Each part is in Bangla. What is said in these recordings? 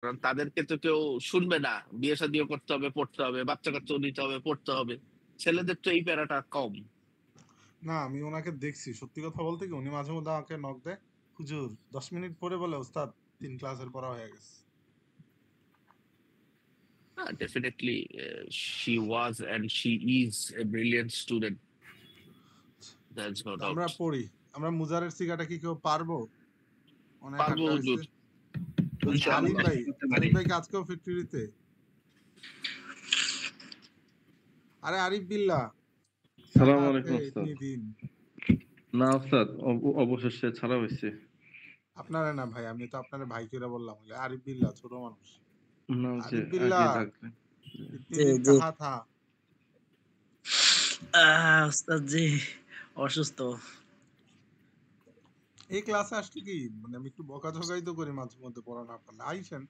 কারণ তাদেরকে তো কেউ শুনবে না। বিয়ে শাদিও করতে হবে, পড়তে হবে, বাচ্চা কাচ্চাও নিতে হবে, পড়তে হবে। ছেলেদের তো এই প্যারাটা কম। না আমি ওনাকে দেখছি, সত্যি কথা বলতে কি উনি মাঝে মধ্যে আমাকে নক দেয়, হুজুর 10 মিনিট পরে বলে ওস্তাদ 3 ক্লাসের পড়া হয়ে গেছে। Definitely, she was and she is a brilliant student. That's no আমরা doubt. পড়ি, আমরা মুজারের সিগাটা কি কেউ পারবো? অনেক পারবো আড্ডা হয়েছে। হুজুর। আচ্ছা আলিম ইনশাআল্লাহ ভাই, করতে পারি। আলিম ভাই কি আজকেও ফ্যাক্টরিতে? আরে আরিফ বিল্লাহ, সালাম দেখা আলাইকুম আছে ওস্তাদ। ইতনি দিন। না ওস্তাদ, অবশেষে ছাড়া হয়েছে। আপনারা না ভাই, আমি তো আপনার ভাই করে বললাম, আরিফ বিল্লাহ ছোট মানুষ। না যে আরিফ আগে বিল্লাহ ডাকবেন। ইতনি জি দিন জি কাহা থা? ওস্তাদ জি অসুস্থ। এই ক্লাসে আসলে কি মানে আমি একটু বকাঝকাই তো করি মাঝে মধ্যে, পড়া না পারলে আইসেন।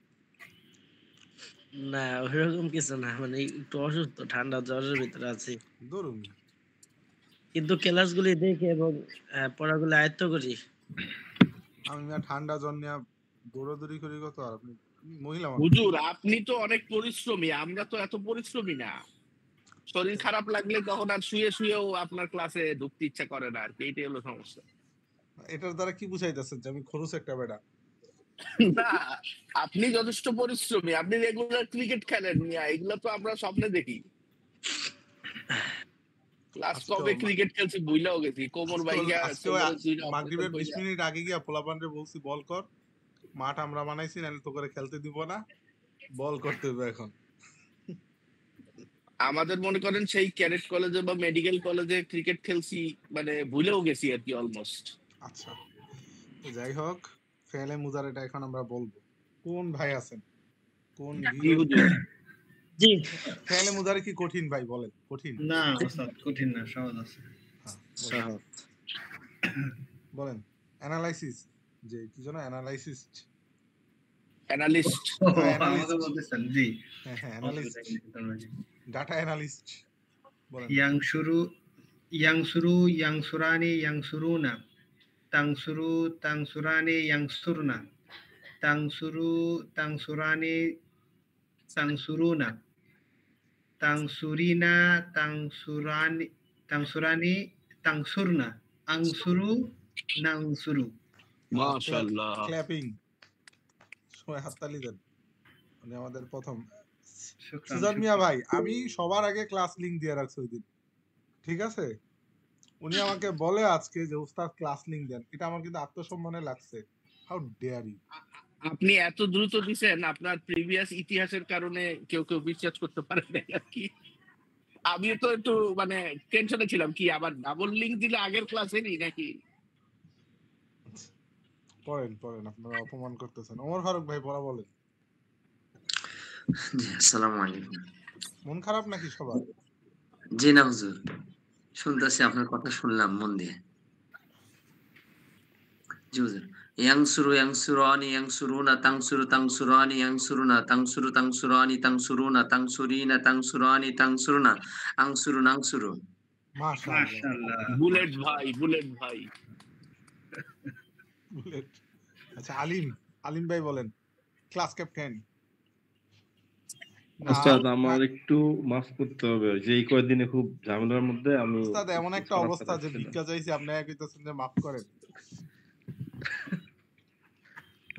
না ওইরকম কিছু না, মানে একটু অসুস্থ, ঠান্ডা জ্বরের ভিতরে আছি, ধরুন কিন্তু ক্লাসগুলি দেখি এবং পড়াগুলো আয়ত্ত করি। আমি না ঠান্ডা জ্বর নিয়ে দৌড়াদৌড়ি করি কত, আর আপনি মহিলা মানুষ। হুজুর আপনি তো অনেক পরিশ্রমী, আমরা তো এত পরিশ্রমী না। শরীর খারাপ লাগলে তখন আর শুয়ে শুয়েও আপনার ক্লাসে ঢুকতে ইচ্ছা করে না আর কি, এইটাই হলো সমস্যা। এটার দ্বারা কি বুঝাইতেছেন যে আমি খরচ একটা বেটা? না, আপনি যথেষ্ট পরিশ্রমী, আপনি রেগুলার ক্রিকেট খেলেন মিয়া, এগুলো তো আমরা স্বপ্নে দেখি। ক্লাস কবে ক্রিকেট খেলছি ভুইলাও গেছি, কোমর বাইঙ্গা কোমরের দুইটা অপারেশন মাগরিবের 20 কইরা। মিনিট আগে গিয়া পোলাপানরে বলছি বল কর, মাঠ আমরা বানাইছি, নাহলে তো করে খেলতে দিব না, বল করতে হবে এখন। আমাদের মনে করেন সেই ক্যাডেট কলেজে বা মেডিকেল কলেজে ক্রিকেট খেলছি, মানে ভুলেও গেছি আর কি অলমোস্ট। আচ্ছা তো যাই হোক, ফেলে মুজার এটা এখন আমরা বলবো। কোন ভাই আছেন, কোন কি হুজুর? জি ফেলে মুজারে কি কঠিন ভাই বলেন? কঠিন না ওস্তাদ কঠিন না, সহজ আছে। হ্যাঁ, বলেন। সহজ। বলেন অ্যানালাইসিস, যে কি জানো অ্যানালাইসিস, অ্যানালিস্ট। আমাকে বলতেছেন জি। হ্যাঁ হ্যাঁ অ্যানালিস্ট, ডাটা অ্যানালিস্ট বলেন। ইয়াংসুরু ইয়াংসুরানি ইয়াংসুরুনা তাংসুরু তাংসুরানি ইয়াংসুরনা তাংসুরু তাংসুরানি তাংসুরুনা তাংসুরিনা তাংসুরানি তাংসুরানি তাংসুরনা আংসুরু নাংসুরু। মাশাআল্লাহ। ক্ল্যাপিং, সবাই হাততালি দেন। মানে আমাদের প্রথম শুকরান, সুজান মিয়া ভাই, আমি সবার আগে ক্লাস লিংক দিয়ে রাখছি ওই দিন, ঠিক আছে? উনি আমাকে বলে আজকে যে উস্তাদ ক্লাস লিংক দেন, এটা আমার কিন্তু আত্মসম্মানে লাগছে। How dare you! আপনি এত দ্রুত দিছেন, আপনার প্রিভিয়াস ইতিহাসের কারণে কেউ কেউ বিশ্বাস করতে পারে না আর কি। আমি তো একটু মানে টেনশনে ছিলাম, কি আবার ডাবল লিংক দিলে আগের ক্লাসেরই নাকি। পড়েন পড়েন, আপনারা অপমান করতেছেন। ওমর ফারুক ভাই পড়া বলেন। জি আসসালামু আলাইকুম। মন খারাপ নাকি সবার? জি না হুজুর, শুনতেছি, আপনার কথা শুনলাম মন দিয়ে। জি হুজুর। ইয়াংসুরু ইয়াংসুরানি ইয়াংসুরুনা তাংসুরু তাংসুরানি ইয়াংসুরুনা তাংসুরু তাংসুরানি তাংসুরুনা তাংসুরিনা তাংসুরানি তাংসুরুনা আংসুরু নাংসুরু। মাশাআল্লাহ মাশাআল্লাহ। বুলেট ভাই, বুলেট ভাই। বুলেট। আচ্ছা আলিম, আলিম ভাই বলেন ক্লাস ক্যাপ্টেন। ওস্তাদ আমার একটু মাফ করতে হবে, যে এই কয়েকদিনে খুব ঝামেলার মধ্যে আমি। ওস্তাদ এমন একটা অবস্থা যে ভিক্ষা চাইছি, আপনি কইতাছেন যে মাফ করেন।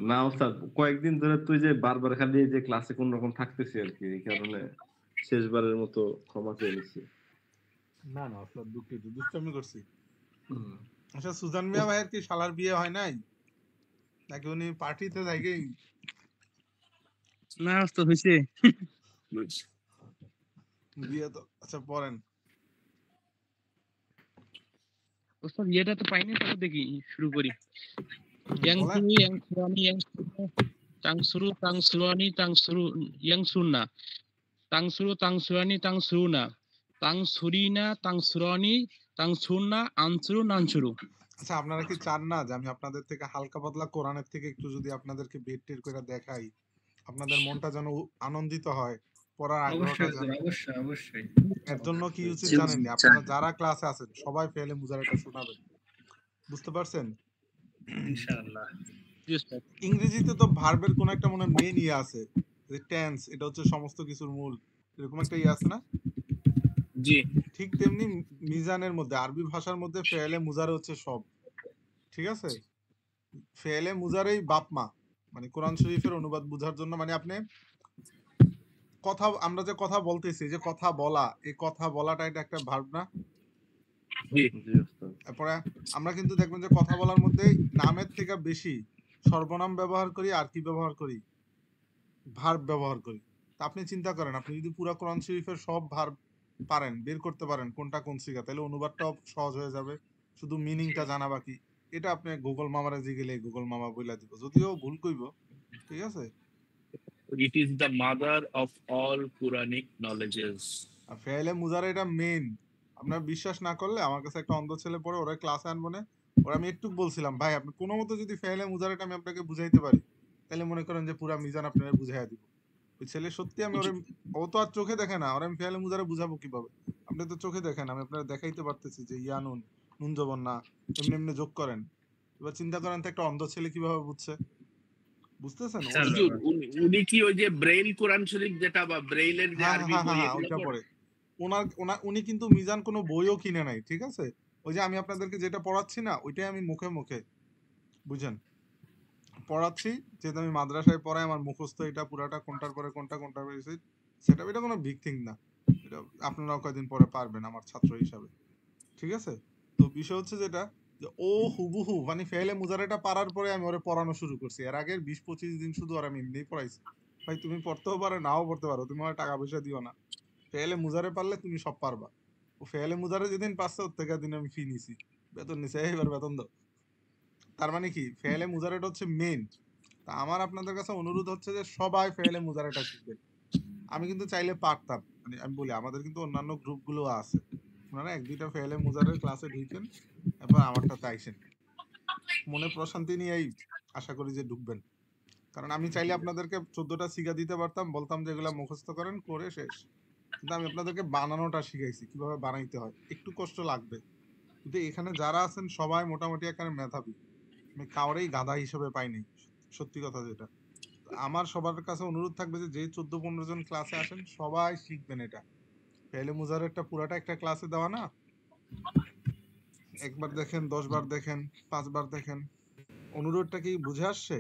না ওস্তাদ, কয়েকদিন ধরে তুই যে বারবার খালি এই যে ক্লাসে কোন রকম থাকতেছি আর কি, এই কারণে শেষবারের মতো ক্ষমা চেয়ে নিচ্ছি। না না ওস্তাদ দুঃখিত, দুষ্টামি করছি। আচ্ছা সুজান মিয়া ভাইয়ের কি শালার বিয়ে হয় নাই নাকি উনি পার্টিতে থাকেই? না ওস্তাদ হইছে বিয়ে তো আচ্ছা পড়েন। ওস্তাদ এটা তো পাইনি, তাহলে দেখি শুরু করি। বলেন। তাংসুরু তাংসুরানি তাংসুরু ইয়াংসুরনা তাংসুরু তাংসুরানি তাংসুরুনা তাংসুরিনা তাংসুরানি তাংসুরনা আনসুরু নানসুরু। আচ্ছা আপনারা কি চান না যে আমি আপনাদের থেকে হালকা পাতলা কোরআনের থেকে একটু যদি আপনাদেরকে বের টের করে দেখাই, আপনাদের মনটা যেন আনন্দিত হয়, পড়ার আগ্রহটা যেন। অবশ্যই অবশ্যই। এর জন্য কি উচিত জি, জানেন? আপনারা যারা ক্লাসে আছেন সবাই ফেলে মুজারাটা শোনাবেন, বুঝতে পারছেন? ইনশাআল্লাহ। জি উস্তাদ। ইংরেজিতে তো ভার্বের কোন একটা মনে মেইন ইয়ে আছে, যে টেন্স, এটা হচ্ছে সমস্ত কিছুর মূল, এরকম একটা ইয়ে আছে না? জি ঠিক তেমনি মিজানের মধ্যে, আরবি ভাষার মধ্যে ফেলে মুজারে হচ্ছে সব, ঠিক আছে? ফেলে মুজারেই বাপ মা, মানে কোরআন শরীফের অনুবাদ বোঝার জন্য, মানে আপনি কথা, আমরা যে কথা বলতেছি, যে কথা বলা, এই কথা বলাটা এটা একটা ভার্ব না? জি জি উস্তাদ। তারপরে আমরা কিন্তু দেখবেন যে কথা বলার মধ্যে নামের থেকে বেশি সর্বনাম ব্যবহার করি, আর কি ব্যবহার করি, ভার্ব ব্যবহার করি। তা আপনি চিন্তা করেন, আপনি যদি পুরা কোরআন শরীফের সব ভার্ব পারেন, বের করতে পারেন কোনটা কোন সিগা, তাহলে অনুবাদটাও সহজ হয়ে যাবে, শুধু মিনিংটা জানা বাকি। এটা আপনি গুগল মামারে জিগেলে গুগল মামা বইলা দিব, যদিও ভুল কইব, ঠিক আছে? it is the mother of all Quranic knowledges. আর ফেলে মুজারে এটা মেইন। আপনার বিশ্বাস না করলে আমার কাছে একটা অন্ধ ছেলে পড়ে, ওরা ক্লাসে আনবো না, ওরা আমি একটু বলছিলাম, ভাই আপনি কোনো মতো যদি ফেলে মুজারেটা আমি আপনাকে বুঝাইতে পারি, তাহলে মনে করেন যে পুরা মিজান আপনারা বুঝাইয়া দিব। ওই ছেলে সত্যি, আমি ওরে, ও তো আর চোখে দেখে না, ওরা আমি ফেলে মুজারে বুঝাবো কিভাবে? আপনি তো চোখে দেখেন, আমি আপনারা দেখাইতে পারতেছি যে ইয়া নুন, নুন জবর না, এমনি এমনি যোগ করেন। এবার চিন্তা করেন তো একটা অন্ধ ছেলে কিভাবে বুঝছে, বুঝতেছেন? ও যদি, হুজুর, উনি কি ওই যে ব্রেইল কোরআন শরীফ যেটা বা ব্রেইলের যে হ্যাঁ আরবি হ্যাঁ বই হ্যাঁ এগুলো ওইটা পড়ে? পড়ে। উনি কিন্তু মিজান কোনো বইও কিনে নাই, ঠিক আছে? ওই যে আমি আপনাদেরকে যেটা পড়াচ্ছি না, ওইটাই আমি মুখে মুখে, বুঝেন, পড়াচ্ছি, যেহেতু আমি মাদ্রাসায় পড়াই, আমার মুখস্থ এটা পুরাটা, কোনটার পরে কোনটা, কোনটার পরে সেটা, এটা কোনো বিগ থিং না। এটা আপনারাও কয়েকদিন পরে পারবেন আমার ছাত্র হিসাবে, ঠিক আছে? তো বিষয় হচ্ছে যেটা, যে ও হুবহু মানে ফেলে মুজারেটা পারার পরে আমি ওরে পড়ানো শুরু করছি। এর আগের 20-25 দিন শুধু আর আমি এমনিই পড়াইছি। ভাই তুমি পড়তেও পারো, নাও পড়তে পারো, তুমি আমার টাকা পয়সা দিও না, ফেলে মুজারে পারলে তুমি সব পারবা। ও ফেলে মুজারে যেদিন পাচ্ছে, ওর থেকে দিন আমি ফি নিছি, বেতন নিছে, এবার বেতন দাও। তার মানে কি, ফেলে মুজারেটা হচ্ছে মেইন। তা আমার আপনাদের কাছে অনুরোধ হচ্ছে যে সবাই ফেলে মুজারেটা শিখবেন। আমি কিন্তু চাইলে পারতাম, মানে আমি বলি আমাদের কিন্তু অন্যান্য গ্রুপগুলো আছে, আপনারা 1-2টা ফেলে মুজারের ক্লাসে ঢুকেন, এরপর আমারটাতে আইসেন, মনে প্রশান্তি নিয়েই আশা করি যে ঢুকবেন। কারণ আমি চাইলে আপনাদেরকে 14টা সিগা দিতে পারতাম, বলতাম যে এগুলা মুখস্থ করেন, করে শেষ। কিন্তু আমি আপনাদেরকে বানানোটা শিখাইছি, কিভাবে বানাইতে হয়, একটু কষ্ট লাগবে। কিন্তু এখানে যারা আছেন সবাই মোটামুটি এখানে মেধাবী, আমি কাউরেই গাধা হিসেবে পাইনি, সত্যি কথা যেটা। আমার সবার কাছে অনুরোধ থাকবে যে 14-15 জন ক্লাসে আসেন, সবাই শিখবেন এটা। ফেলে মুজারেরটা পুরাটা একটা ক্লাসে দেওয়া না, একবার দেখেন, 10 বার দেখেন, 5 বার দেখেন। অনুরোধটা কি বুঝে আসছে?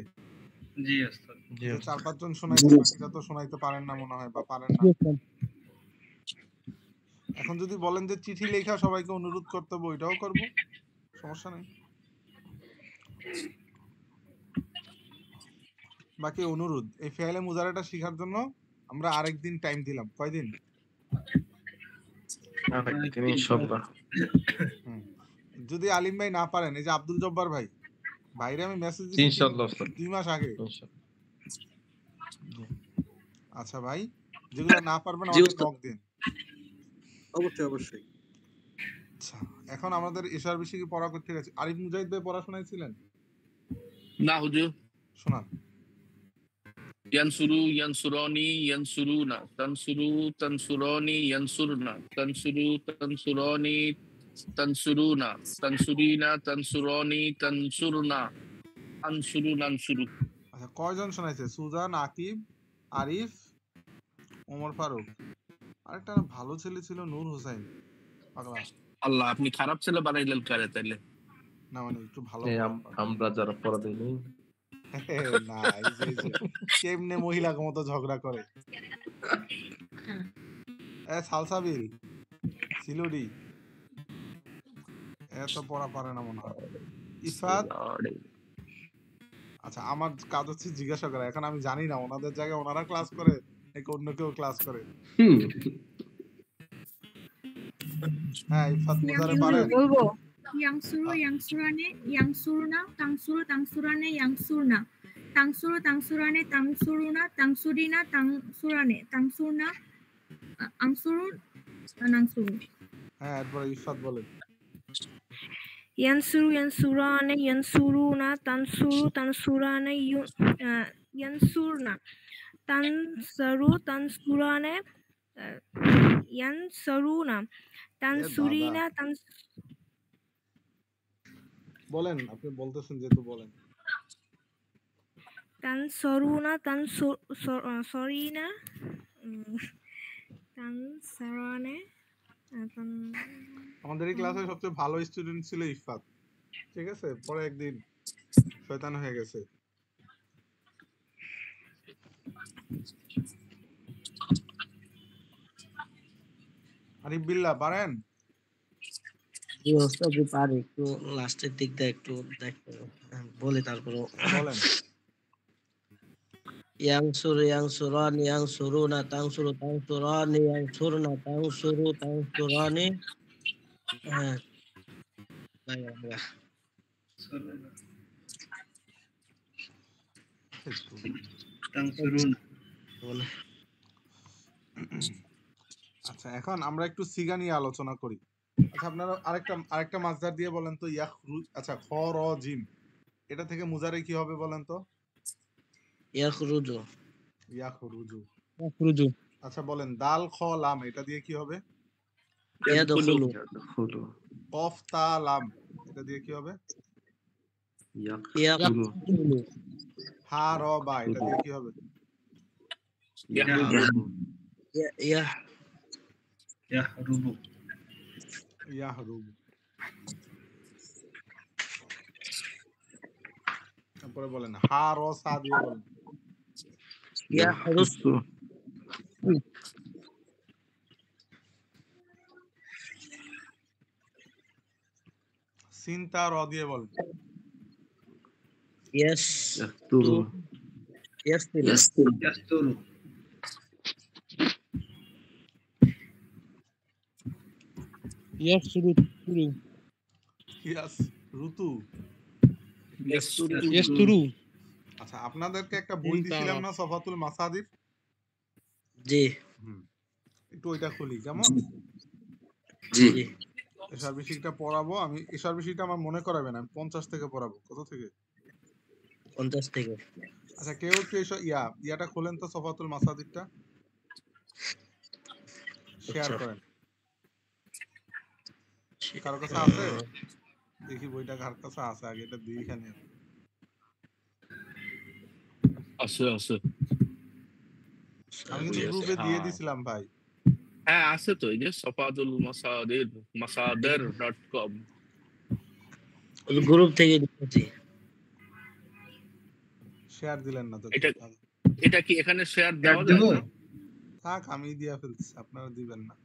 জি উস্তাদ। জি যে উস্তাদ। 4-5 জন শোনাইছে, বাকিরা তো শোনাইতে পারেন না মনে হয়, বা পারেন না। জি উস্তাদ। এখন যদি বলেন যে চিঠি লেখা সবাইকে অনুরোধ করতে হবে, ওইটাও করবো, সমস্যা নেই। বাকি অনুরোধ, এই ফেলে মুজারাটা শেখার জন্য আমরা আরেকদিন টাইম দিলাম, কয়দিন? আরেকদিন ইনশাআল্লাহ। হুম। যদি আলিম ভাই না পারেন, এই যে আব্দুল জব্বার ভাই, ভাইরে আমি মেসেজ দিছি ইনশাআল্লাহ উস্তাদ। 2 মাস আগে। ইনশাআল্লাহ। জি। আচ্ছা ভাই, যেগুলো না পারবেন জি আমাকে উস্তাদ। নক দিন। অবশ্যই অবশ্যই। আচ্ছা, এখন আমাদের এশার বেশি কি পড়া করতে গেছে? আরিফ মুজাহিদ ভাই পড়াশোনায় ছিলেন? না হুজুর। শোনান। ইয়ানসুরু ইয়ানসুরানি ইয়ানসুরুনা তানসুরু তানসুরানি ইয়ানসুরনা তানসুরু তানসুরানি তানসুরুনা তানসুরিনা তানসুরানি তানসুরনা আনসুরু নানসুরু। আচ্ছা, কয়জন শোনাইছে? সুজান, আকিব, আরিফ, ওমর ফারুক, আরেকটা না ভালো ছেলে ছিল, নূর হোসেন, পাগলা। আল্লাহ, আপনি খারাপ ছেলে বানাইলেন কারে তাইলে? না মানে একটু ভালো এই পড়া পারে। আমরা যারা পড়া দিইনি, না, এই যে কেমনে মহিলার মতো ঝগড়া করে। সালসাবিল, সিলুডি, এত পড়া পারে না মনে হয়। ইফাত, আচ্ছা আমার কাজ হচ্ছে জিজ্ঞাসা করা, এখন আমি জানি না ওনাদের জায়গায় ওনারা ক্লাস করে নাকি অন্য কেউ ক্লাস করে। হ্যাঁ, ইফাত মুজারে পারেন? বলবো ইয়াংসুরু ইয়াংসুরানে ইয়াংসুরুনা তাংসুরু তাংসুরানে ইয়াংসুরনা তাংসুরু তাংসুরানে তাংসুরুনা তাংসুরিনা তাংসুরানে তাংসুরনা আংসুরু নাংসুরু। হ্যাঁ, এরপরে ইফাত বলেন। ইয়ানসুরু ইয়ানসুরানে ইয়ানসুরুনা তানসুরু তানসুরানে ইয়ানসুরনা তানসুরু তানসুরানে ইয়ানসুরুনা তানসুরিনা বলেন, আপনি বলতেছেন যেহেতু বলেন। তানসরুনা সরিনা তানসারানে আমাদের এই ক্লাসে সবচেয়ে ভালো স্টুডেন্ট ছিল ইফাত, ঠিক আছে, পরে একদিন শয়তান হয়ে গেছে। আরিফ বিল্লাহ পারেন? জি ওস্তাদ, জি পারি, একটু লাস্টের দিকটা একটু দেখতে বলি তারপরে বলেন। ইয়াংসুরানি ইয়াংসুরুনা তাংসুরানি ইয়াংসুরনা তাংসুরানি। হ্যাঁ ভাইয়া। আচ্ছা, এখন আমরা একটু সিগা নিয়ে আলোচনা করি। আচ্ছা, আপনারা আরেকটা মাসদার দিয়ে বলেন তো, আচ্ছা, খ র জিম, এটা থেকে মুজারে কি হবে বলেন তো? ইয়াখরুজু। আচ্ছা বলেন, দাল খ লাম, এটা দিয়ে কি হবে? ইয়াদখুলু। কফ তা লাম, এটা দিয়ে কি হবে? ইয়াখরুজু। হা র বা, এটা দিয়ে কি হবে? ইয়াহরুবু। তারপরে বলেন হা র সা দিয়ে বলেন। ইয়াহরুসু। সিন তা র দিয়ে বলেন। ইয়াসতুরু। ইয়াসরুতু। আচ্ছা, আপনাদেরকে একটা বই দিছিলাম না, সফাতুল মাসাদির? জি। একটু ওইটা খুলি কেমন? জি। এশার বিশিকটা পড়াবো আমি। এশার বিশিকটা আমার মনে করাবেন, আমি 50 থেকে পড়াবো। কত থেকে? 50 থেকে। আচ্ছা, কেউ একটু ইয়াটা খোলেন তো, সফাতুল মাসাদিরটা শেয়ার করেন। কারো কাছে আছে? দেখি বইটা কার কাছে আছে, আগে এটা দিই। এখানে আছে। আমি কিন্তু গ্রুপে দিয়ে দিছিলাম ভাই। হ্যাঁ আছে তো, এই যে সফাতুল masadir.com গ্রুপ থেকে দিয়েছি। শেয়ার দিলেন না তো? এটা কি এখানে শেয়ার দেওয়া যায়? থাক, আমি দিয়া ফেলছি, আপনারা দিবেন না।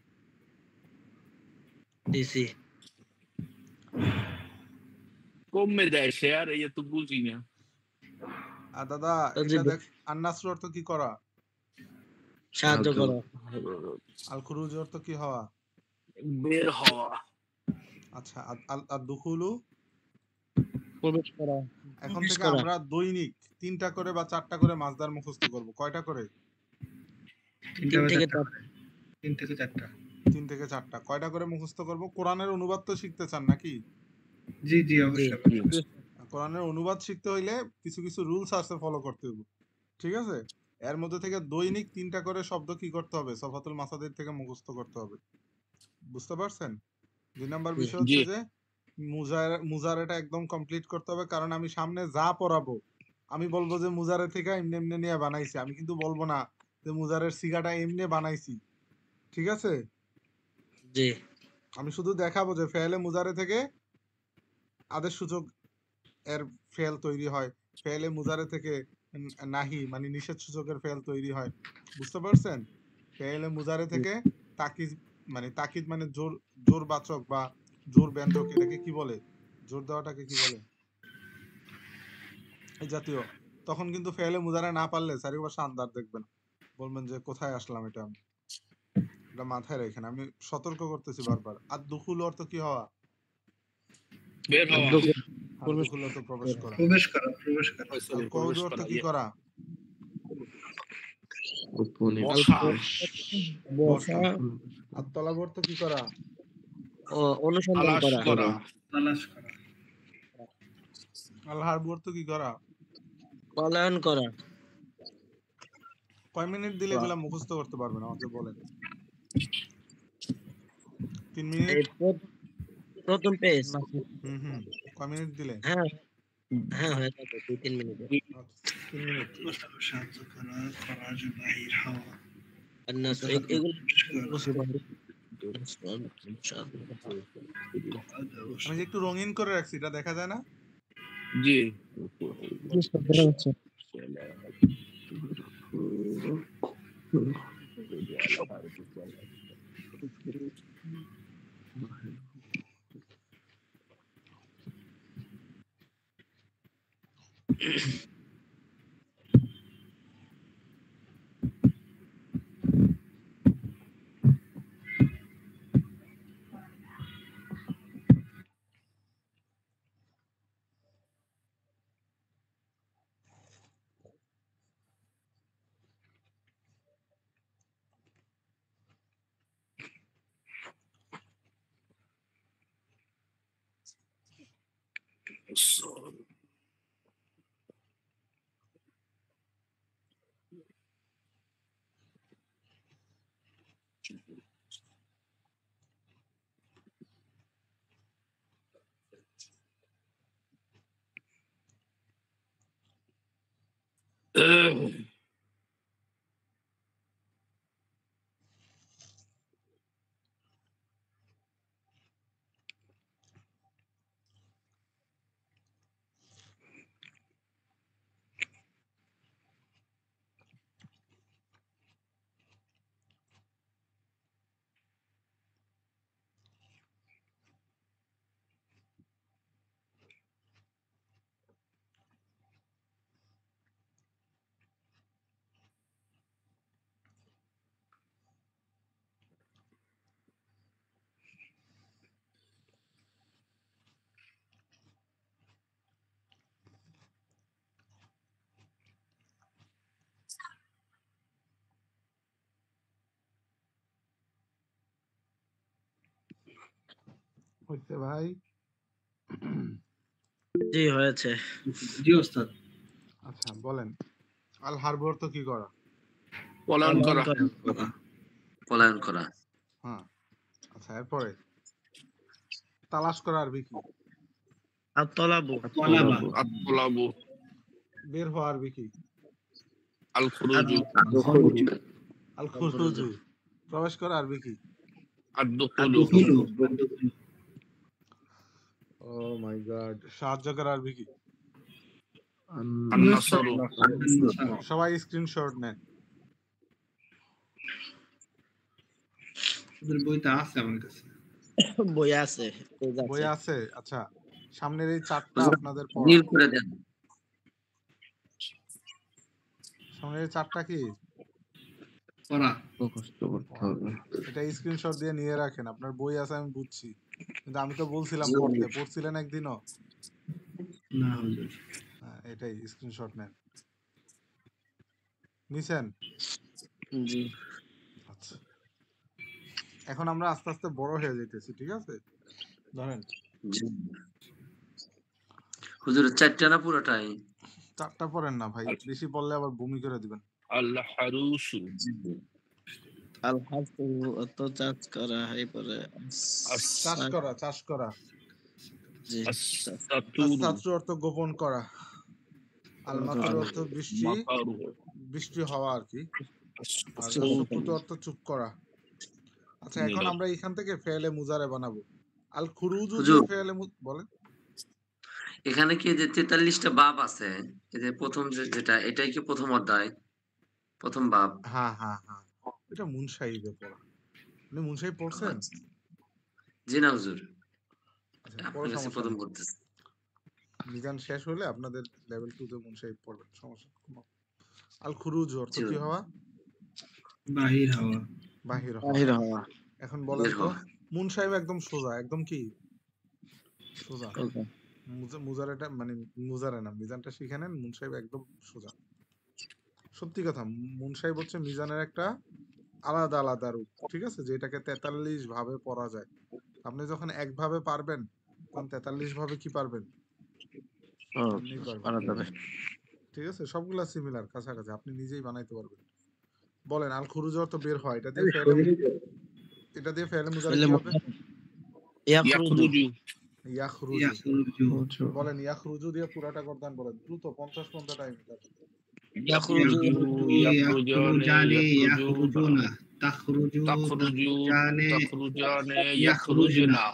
দিছি। কমে দেয় শেয়ার, এই তো বুঝি না। আর দাদা, এটা দেখ, আন-নাসর অর্থ কি করা? সাহায্য করা। আল খুরুজ অর্থ কি হওয়া? বের হওয়া। আচ্ছা, আর দুখুলু প্রবেশ করা। এখন থেকে আমরা দৈনিক 3টা করে বা 4টা করে মাসদার মুখস্থ করব। কয়টা করে? 3 থেকে 4টা। 3 থেকে 4টা। কয়টা করে মুখস্থ করব? কোরআনের অনুবাদ তো শিখতে চান নাকি? জি জি অবশ্যই। কোরআনের অনুবাদ শিখতে হইলে কিছু কিছু রুলস আছে, ফলো করতে হবে, ঠিক আছে? এর মধ্যে থেকে দৈনিক 3টা করে শব্দ কি করতে হবে? সফাতুল মাসাদির থেকে মুখস্থ করতে হবে। বুঝতে পারছেন? 2 নাম্বার বিষয় হচ্ছে যে মুজারেটা একদম কমপ্লিট করতে হবে, কারণ আমি সামনে যা পড়াবো আমি বলবো যে মুজারে থেকে এমনি এমনি নিয়ে বানাইছি, আমি কিন্তু বলবো না যে মুজারের সিগাটা এমনি বানাইছি, ঠিক আছে? জি। আমি শুধু দেখাবো যে ফেলে মুজারে থেকে আদেশ সূচক এর ফেল তৈরি হয়, ফেলে মুজারে থেকে নাহি মানে নিষেধ সূচকের ফেল তৈরি হয়। বুঝতে পারছেন? ফেলে মুজারে থেকে তাকিদ মানে জোর বাচক বা জোর ব্যঞ্জক, এটাকে কি বলে? জোর দেওয়াটাকে কি বলে? এই জাতীয়। তখন কিন্তু ফেলে মুজারে না পারলে চারিপাশে আন্দার দেখবেন, বলবেন যে কোথায় আসলাম। এটা মাথায় রাখেন, আমি সতর্ক করতেছি বারবার। আর দুখুল অর্থ কি হওয়া? বের হওয়া। দুখুল অর্থ প্রবেশ করা। কওদু অর্থ কি করা? বসা। আর তলাব অর্থ কি করা? অনুসন্ধান করা। আল হারবু অর্থ কি করা? পলায়ন করা। কয় মিনিট দিলে এগুলা মুখস্থ করতে পারবেন আমাকে বলেন? 3 মিনিট। প্রথম পেজ। কয় মিনিট দিলে? হ্যাঁ হয়ে যাবে 2-3 মিনিটে। আচ্ছা 3 মিনিট। মুস্তাফা সাহায্য করা, ফরাজ বাহির হওয়া, الناس মুস্তাফা আমি যে একটু রঙিন করে রাখছি, এটা দেখা যায় না? জি হইছে ভাই? জি হয়েছে। জি ওস্তাদ। আচ্ছা বলেন, আল হারব অর্থ কি করা? পলায়ন করা পলায়ন করা, হ্যাঁ আচ্ছা, এরপরে তালাশ করা আরবি কি? আত-তালাবু ওয়ালাবা, আত-তালাবু বের হওয়া আরবি কি? আল খুরুজু আল খুরুজু। প্রবেশ করা আরবি কি? আদ-দুখুলু দুখুলু, ও মাই গড। সাহায্য করা আরবি কি? আন-নাসরু সবাই স্ক্রিনশট নেন। ওদের বইটা আছে আমার কাছে। বই আছে, বই আছে? আচ্ছা, সামনের এই চারটা হুজুর, আপনাদের পড়া। নীল করে দেন। সামনের এই চারটা কি? পড়া। মুখস্থ করতে হবে। এটা স্ক্রিনশট দিয়ে নিয়ে রাখেন। আপনার বই আছে আমি বুঝছি, কিন্তু আমি তো বলছিলাম জি, পড়তে। পড়ছিলেন একদিনও? না হুজুর। হ্যাঁ, এটাই স্ক্রিনশট নেন। নিছেন? জি আচ্ছা, এখন আমরা আস্তে আস্তে বড় হয়ে যাইতেছি, ঠিক আছে? ধরেন জি। হুজুর চারটা না পুরোটাই? চারটা পড়েন না ভাই, বেশি পড়লে আবার বমি করে দিবেন। আল হারুসু আল হাসু অত চাষ করা এরপরে চাষ করা, চাষ করা। জি আস-সাতুরু ছাত্র অর্থ গোপন করা। আল মাতুর অর্থ বৃষ্টি, মাতারু বৃষ্টি হওয়া আর কি। আর আস-সাউতু সুকুত অর্থ চুপ করা। আচ্ছা, এখন নীরব। আমরা এখান থেকে ফেলে মুজারে বানাবো। আল খুরুজু হুজুর, দিয়ে ফেলে বলেন। এখানে কি যে 43টা বাব আছে, এই যে প্রথম যেটা, এটাই কি প্রথম অধ্যায়, প্রথম বাব? হ্যাঁ হ্যাঁ হ্যাঁ, এটা মুনসাহিবে পড়া। আপনি মুনসাহিব পড়ছেন? জি না হুজুর, আচ্ছা, আপনার পড়ো, কাছে সমস্যা প্রথম নেই। করতেছি। মিজান শেষ হলে আপনাদের লেভেল 2 তে মুনসাহিব পড়বেন, সমস্যা নেই। আল খুরুজ অর্থ জি কি হুজুর। হওয়া? বাহির হওয়া, বাহির হওয়া। বাহির হওয়া। এখন বলেন বের তো, হওয়া। মুনসাহিব একদম সোজা, একদম কি সোজা? ওকে। মুজারেটা মানে মুজারে না, মিজানটা শিখে নেন। মুনসাহিব একদম সোজা। সত্যি কথা, মুনসাহিব হচ্ছে মিজানের একটা আলাদা আলাদা রূপ, ঠিক আছে? যেটাকে 43 ভাবে পড়া যায়। আপনি যখন একভাবে পারবেন, তখন 43 ভাবে কি পারবেন? ও এমনি পারবেন, পারা যাবে। ঠিক আছে? সবগুলা সিমিলার, কাছাকাছি, আপনি নিজেই বানাইতে পারবেন। বলেন, আল খুরুজ অর্থ বের হয়। এটা দিয়ে ফেলে মুজারে ফেলে কি হবে? ইয়াখরুজু ইয়াখরুজু ইয়াখরুজু ইয়াখরুজু বলেন ইয়াখরুজু দিয়ে পুরাটা করদান বলেন দ্রুত 50 টাইম ইয়াখরুজু ইয়াখরুজানে ইয়াখরুজুনা তাখরুজু তাখরুজানে ইয়াখরুজনা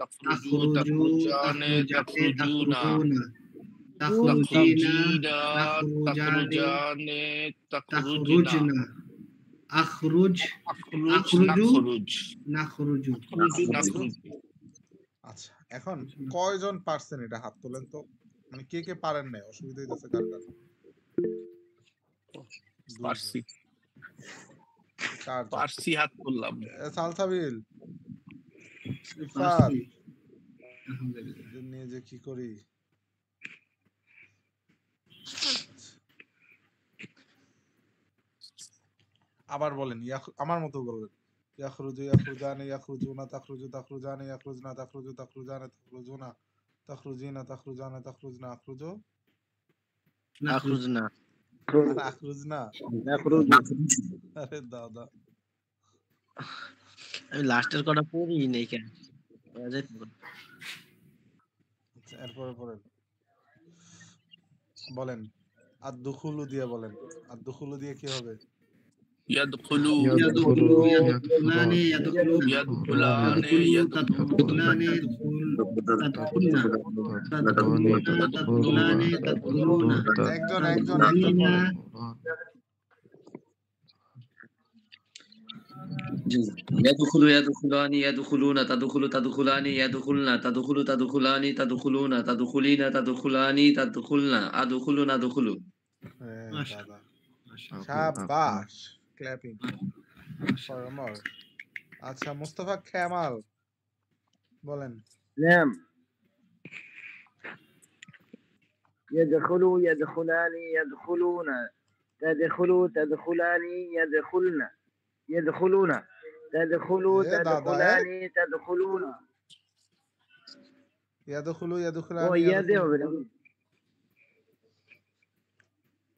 তাখরুজু তাখরুজাতে তাখরুজুনা তাখরুজিনা তাখরুজানে তাখরুজনা আখরুজ নাখরুজু আচ্ছা এখন কয়জন পারছেন এটা হাত তোলেন তো মানে কে কে পারেন না অসুবিধা হইতাছে কার কার পারছি কার পারছি হাত তুললাম সালসাবিল ইফাত পারছি আলহামদুলিল্লাহ নিয়ে যে কি করি আবার বলেন আমার মতো বলবেন ইয়াখরুজু ইয়াখরুজানে ইয়াখরুজুনা তাখরুজু তাখরুজানে ইয়াখরুজনা তাখরুজু তাখরুজানে তাখরুজুনা তাখরুজিনা তাখরুজানে তাখরুজনা আখরুজু আখরুজনা আখরুজনা আরে দাদা আমি লাস্টের কটা পড়ি নাই কেন আচ্ছা এরপরে পড়েন বলেন আদ-দুখুলু দিয়ে বলেন আদ-দুখুলু দিয়ে কি হবে ইয়াদখুলু ইয়াদখুলানে ইয়াদখুলুনা ইয়াদখুলানে তাদখুলানে তাদখুলানে তাদখুলুনা একজন يدخل يدخلان يدخلون تدخل تدخلان يدخلن تدخل تدخلان تدخلون تدخلين تدخلان تدخلن أدخل ندخل শাবাশ ক্ল্যাপিং ফর মোর আচ্ছা মুস্তাফা কামাল বলেন نعم يدخلوا يدخلان يدخلون تدخلوا تدخلان يدخلن يدخلون تدخلوا تدخلان تدخلون يدخلوا يدخلان ও ইয়াদে হবে না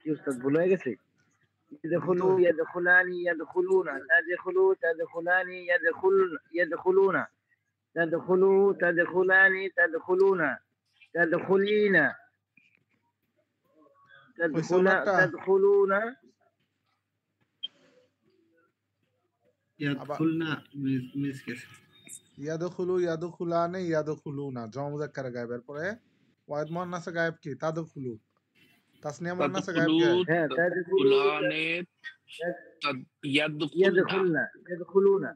কি উস্তাদ ভুল হয়ে গেছে يدخلوا يدخلان يدخلون تدخلوا تدخلان يدخلون تدخلوا تدخلان تدخلون تدخلين تدخلون ইয়াদখুলনা মিস কেস ইয়াদখুলু ইয়াদখুলানে ইয়াদখুলুনা জমা মুজাক্কার গায়েব এর পরে ওয়াহিদ মুন্নাস গায়েব কি তাদখুলু তাসনিয়া মুন্নাস গায়েব কি হ্যাঁ তাদখুলানে ইয়াদখুলনা ইয়াদখুলুনা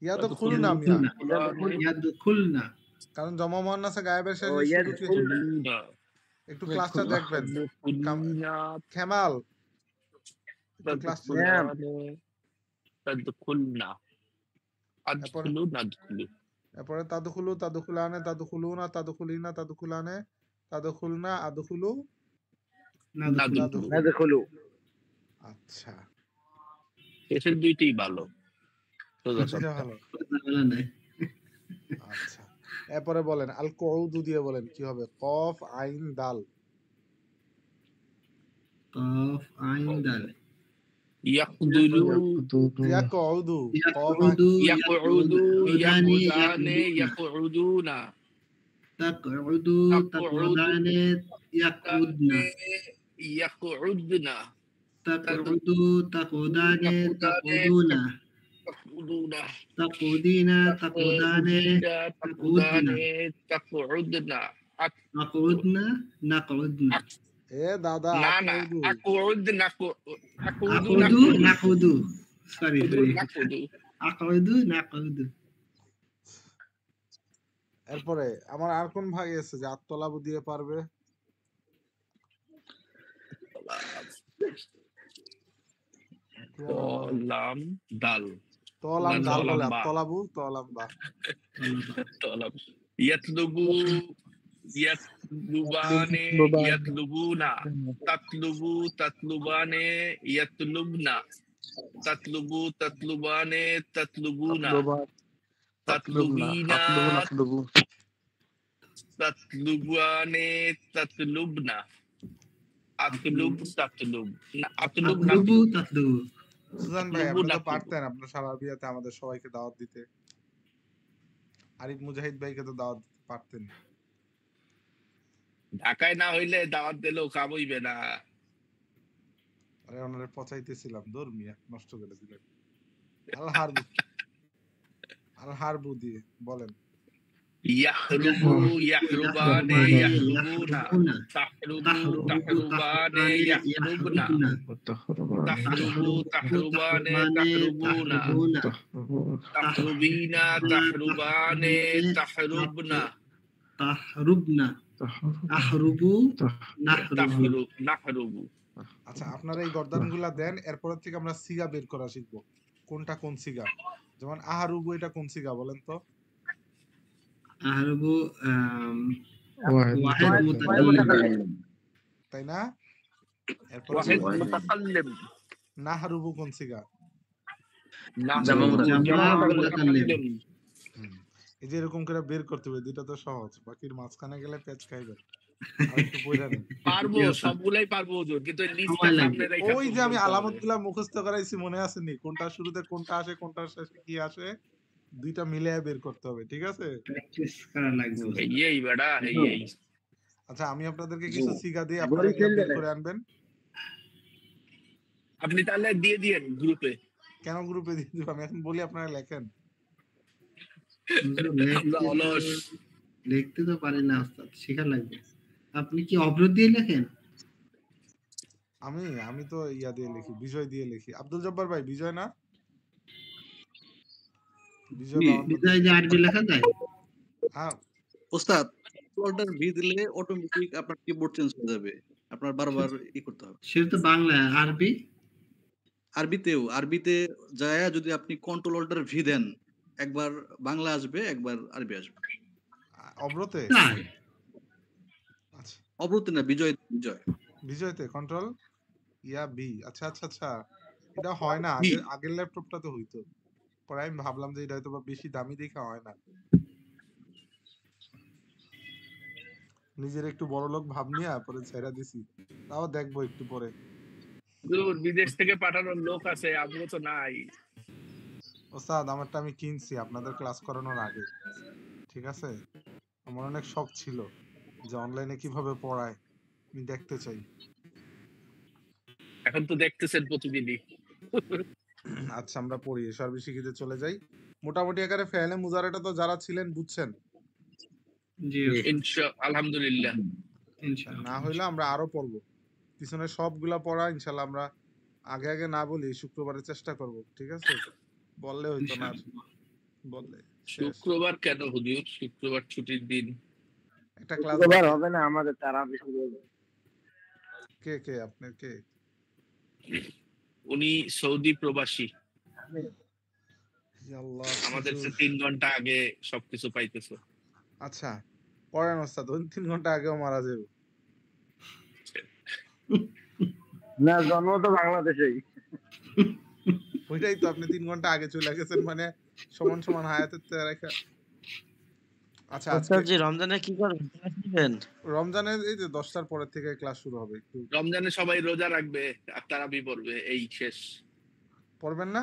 ইয়াদখুলুনা মিয়া ইয়াদখুলনা কারণ জমা মুন্নাস গায়েবের শেষে শুরু কি একটু ক্লাসটা দেখবেন কামাল ক্লাসটা তাদখুলনা আদখুলু নাদখুলু এরপরে তাদখুলু তাদখুলানে তাদখুলুনা তাদখুলিনা তাদখুলানে তাদখুলনা আদখুলু নাদখুলু আচ্ছা এসব দুইটাই ভালো আচ্ছা এরপরে বলেন আল কউদু দিয়ে বলেন কি হবে কফ আইন দাল কফ আইন দাল ইয়াকদুলু ইয়াকউদু ইয়াকউদু ইয়াকুদানে ইয়াকুদুনা তাকউদু তাকউদানে ইয়াকুদনা ইয়াকুদনা তাকউদু তাকুদানে তাকুদুনা তাকুদিনা তাকুদানে তাকুদনা নাকুদনা নাকুদনা এ দাদা না না আকুদু নাকুদু সরি আকুদু নাকুদু এরপরে আমার আর কোন ভাই আছে যে আত্তলাবু দিয়ে পারবে তলাম দাল তলাম দাল বলে আত্তলাবু তলাম বা তলাম ইয়াতলুবু ইয়াতলুবানে ইয়াতলুবুনা তাতলুবু তাতলুবানে ইয়াতলুবনা তাতলুবু তাতলুবানে তাতলুবুনা তাতলুবিনা তাতলুবানে তাতলুবনা আতলুব তাতলুব আতলুব তাতলুব সুজান ভাই আপনি তো পারতেন আপনার সারা বিয়াতে আমাদের সবাইকে দাওয়াত দিতে আরিফ মুজাহিদ ভাইকে তো দাওয়াত দিতে পারতেন। ঢাকায় না হইলে দাওয়াত দিলেও কাম হইবে না। আরে ওনারে পচাইতেছিলাম, দূর মিয়া, নষ্ট করে দিলেন। আল হারবু দিয়ে বলেন। ইয়াহরুবু ইয়াহরুবানে ইয়াহরুবুনা, তাহরুবু তাহরুবানে ইয়াহরুবনা, তাহরুবু তাহরুবানে তাহরুবুনা, তাহরুবিনা তাহরুবানে তাহরুবনা, তাহরুবনা, আহরুবু, নাহরুবু। নাহরুবু। আচ্ছা, আপনারা এই গর্দানগুলা দেন, এরপর থেকে আমরা সিগা বের করা শিখবো, কোনটা কোন সিগা। যেমন আহারুবু, এটা কোন সিগা বলেন তো? আহরুবু ওয়াহিদ মুতাকাল্লিম, তাই না? এরপর ওয়াহিদ মুতাকাল্লিম। নাহরুবু কোন সিগা? জামা মুতাকাল্লিম। এই যে এরকম করে বের করতে হবে, দুইটা তো সহজ, বাকির মাঝখানে গেলে পেঁচ খাইবেন। আর একটু পয়রা নেন। পারবো, সবগুলাই পারবো হুজুর, কিন্তু লিস্টটা সামনে রাখা। ওই যে আমি আলামতগুলা মুখস্থ করাইছি, মনে আছে নি? কোনটা শুরুতে কোনটা আসে, কোনটা শেষে কি আসে, দুইটা মিলিয়ে বের করতে হবে, ঠিক আছে? প্র্যাকটিস করা লাগবে। এই বেটা এই। আচ্ছা, আমি আপনাদেরকে কিছু সিগা দিয়ে আপনারা এগুলো বের করে আনবেন। আপনি তাহলে দিয়ে দিয়েন গ্রুপে। কেন গ্রুপে দিয়ে দিব? আমি এখন বলি, আপনারা লেখেন। আমরা অলস। লিখতে তো পারি না ওস্তাদ, শেখা লাগবে। আপনি কি অবরোধ দিয়ে লেখেন? আমি তো ইয়া দিয়ে লিখি, বিজয় দিয়ে লিখি। আব্দুল জব্বার ভাই, বিজয় না? বিজয় বিজয় যে আরবি লেখা যায়? হ্যাঁ ওস্তাদ, অর্ডার ভি দিলে অটোমেটিক আপনার কিবোর্ড চেঞ্জ হয়ে যাবে, আপনার বারবার করতে হবে। সেটা তো বাংলা, আরবি? আরবিতে যায় যদি আপনি কন্ট্রোল অল্টার ভি দেন, একবার বাংলা আসবে, একবার আরবি আসবে। অব্রতে? আচ্ছা, অব্রতে না, বিজয়তে কন্ট্রোল ইয়া বি। আচ্ছা, এটা হয় না। আগের ল্যাপটপটা তো হইতো, পরে আমি ভাবলাম যে এটা হয়তো বেশি দামি দেখে হয় না। নিজের একটু বড় লোক ভাব নিয়ে পরে ছেড়া দিছি, তাও দেখবো একটু পরে। বিদেশ থেকে পাঠানোর লোক আছে, আমরা তো নাই। ওস্তাদ, আমারটা আমি কিনছি আপনাদের ক্লাস করানোর আগে, ঠিক আছে? আমার অনেক শখ ছিল যে অনলাইনে কিভাবে পড়ায়, আমি দেখতে চাই। এখন তো দেখতেছেন প্রতিদিনই। আচ্ছা, আমরা পড়ি, সর্বি শিখিতে চলে যাই। মোটামুটি আকারে ফেলে মুজারাটা তো যারা ছিলেন বুঝছেন? জি আলহামদুলিল্লাহ। না হইলে আমরা আরো পড়বো, পিছনে সবগুলা পড়া ইনশাআল্লাহ আমরা আগে না বলি, শুক্রবারে চেষ্টা করব, ঠিক আছে? বললে হইতো না, বললে। শুক্রবার কেন হুজুর? শুক্রবার ছুটির দিন। একটা ক্লাস হবে না, আমাদের তারাবি শুরু হবে। কে আপনি কে? উনি সৌদি প্রবাসী, আল্লাহ, আমাদের 3 ঘন্টা আগে সবকিছু পাইতেছে। আচ্ছা, পড়েন ওস্তাদ, 3 ঘন্টা আগেও মারা যাবে না, জন্ম তো বাংলাদেশেই। ওইটাই তো, আপনি 3 ঘন্টা আগে চলে গেছেন, মানে সমান হায়াতের রেখা। আচ্ছা, আজকে রমজানে কি করবেন? রমজানে এই যে 10টার পরে থেকে ক্লাস শুরু হবে। একটু রমজানে সবাই রোজা রাখবে আর তারাবি পড়বে, এই শেষ। পড়বেন না?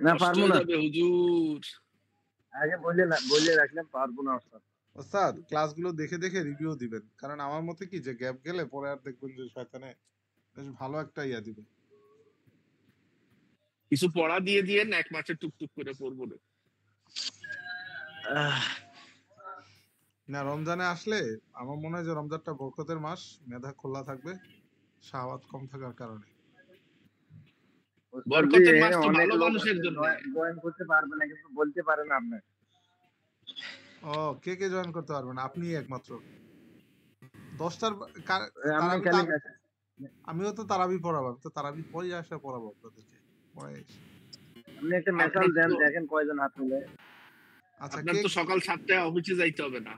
না, পারবো না হুজুর, আগে বলে রাখলাম, পারবো না ওস্তাদ। ওস্তাদ, ক্লাসগুলো দেখে রিভিউ দিবেন, কারণ আমার মতে কি যে গ্যাপ গেলে পরে আর দেখবেন যে শয়তানে বেশ ভালো একটা ইয়া দিবে। কিছু পড়া দিয়ে দিয়েন, এক মাসে টুকটুক করে পড়বো না। রমজানে আসলে আমার মনে হয় যে রমজানটা বরকতের মাস, মেধা খোলা থাকবে শাহওয়াত কম থাকার কারণে। বরকতের মাস তো ভালো মানুষের জন্য। জয়েন করতে পারবে না, কিন্তু বলতে পারেন আপনি। ও, কে জয়েন করতে পারবেন? আপনি একমাত্র। 10টার আমিও তো তারাবি পড়াবো, তো তারাবি পড়ে আসা পড়াবো আপনাদেরকে। আপনি একটা মেসেজ দেন, দেখেন কয়জন হাত তুলে। আচ্ছা, আপনার তো সকাল 7টায় অফিসে যাইতে হবে না।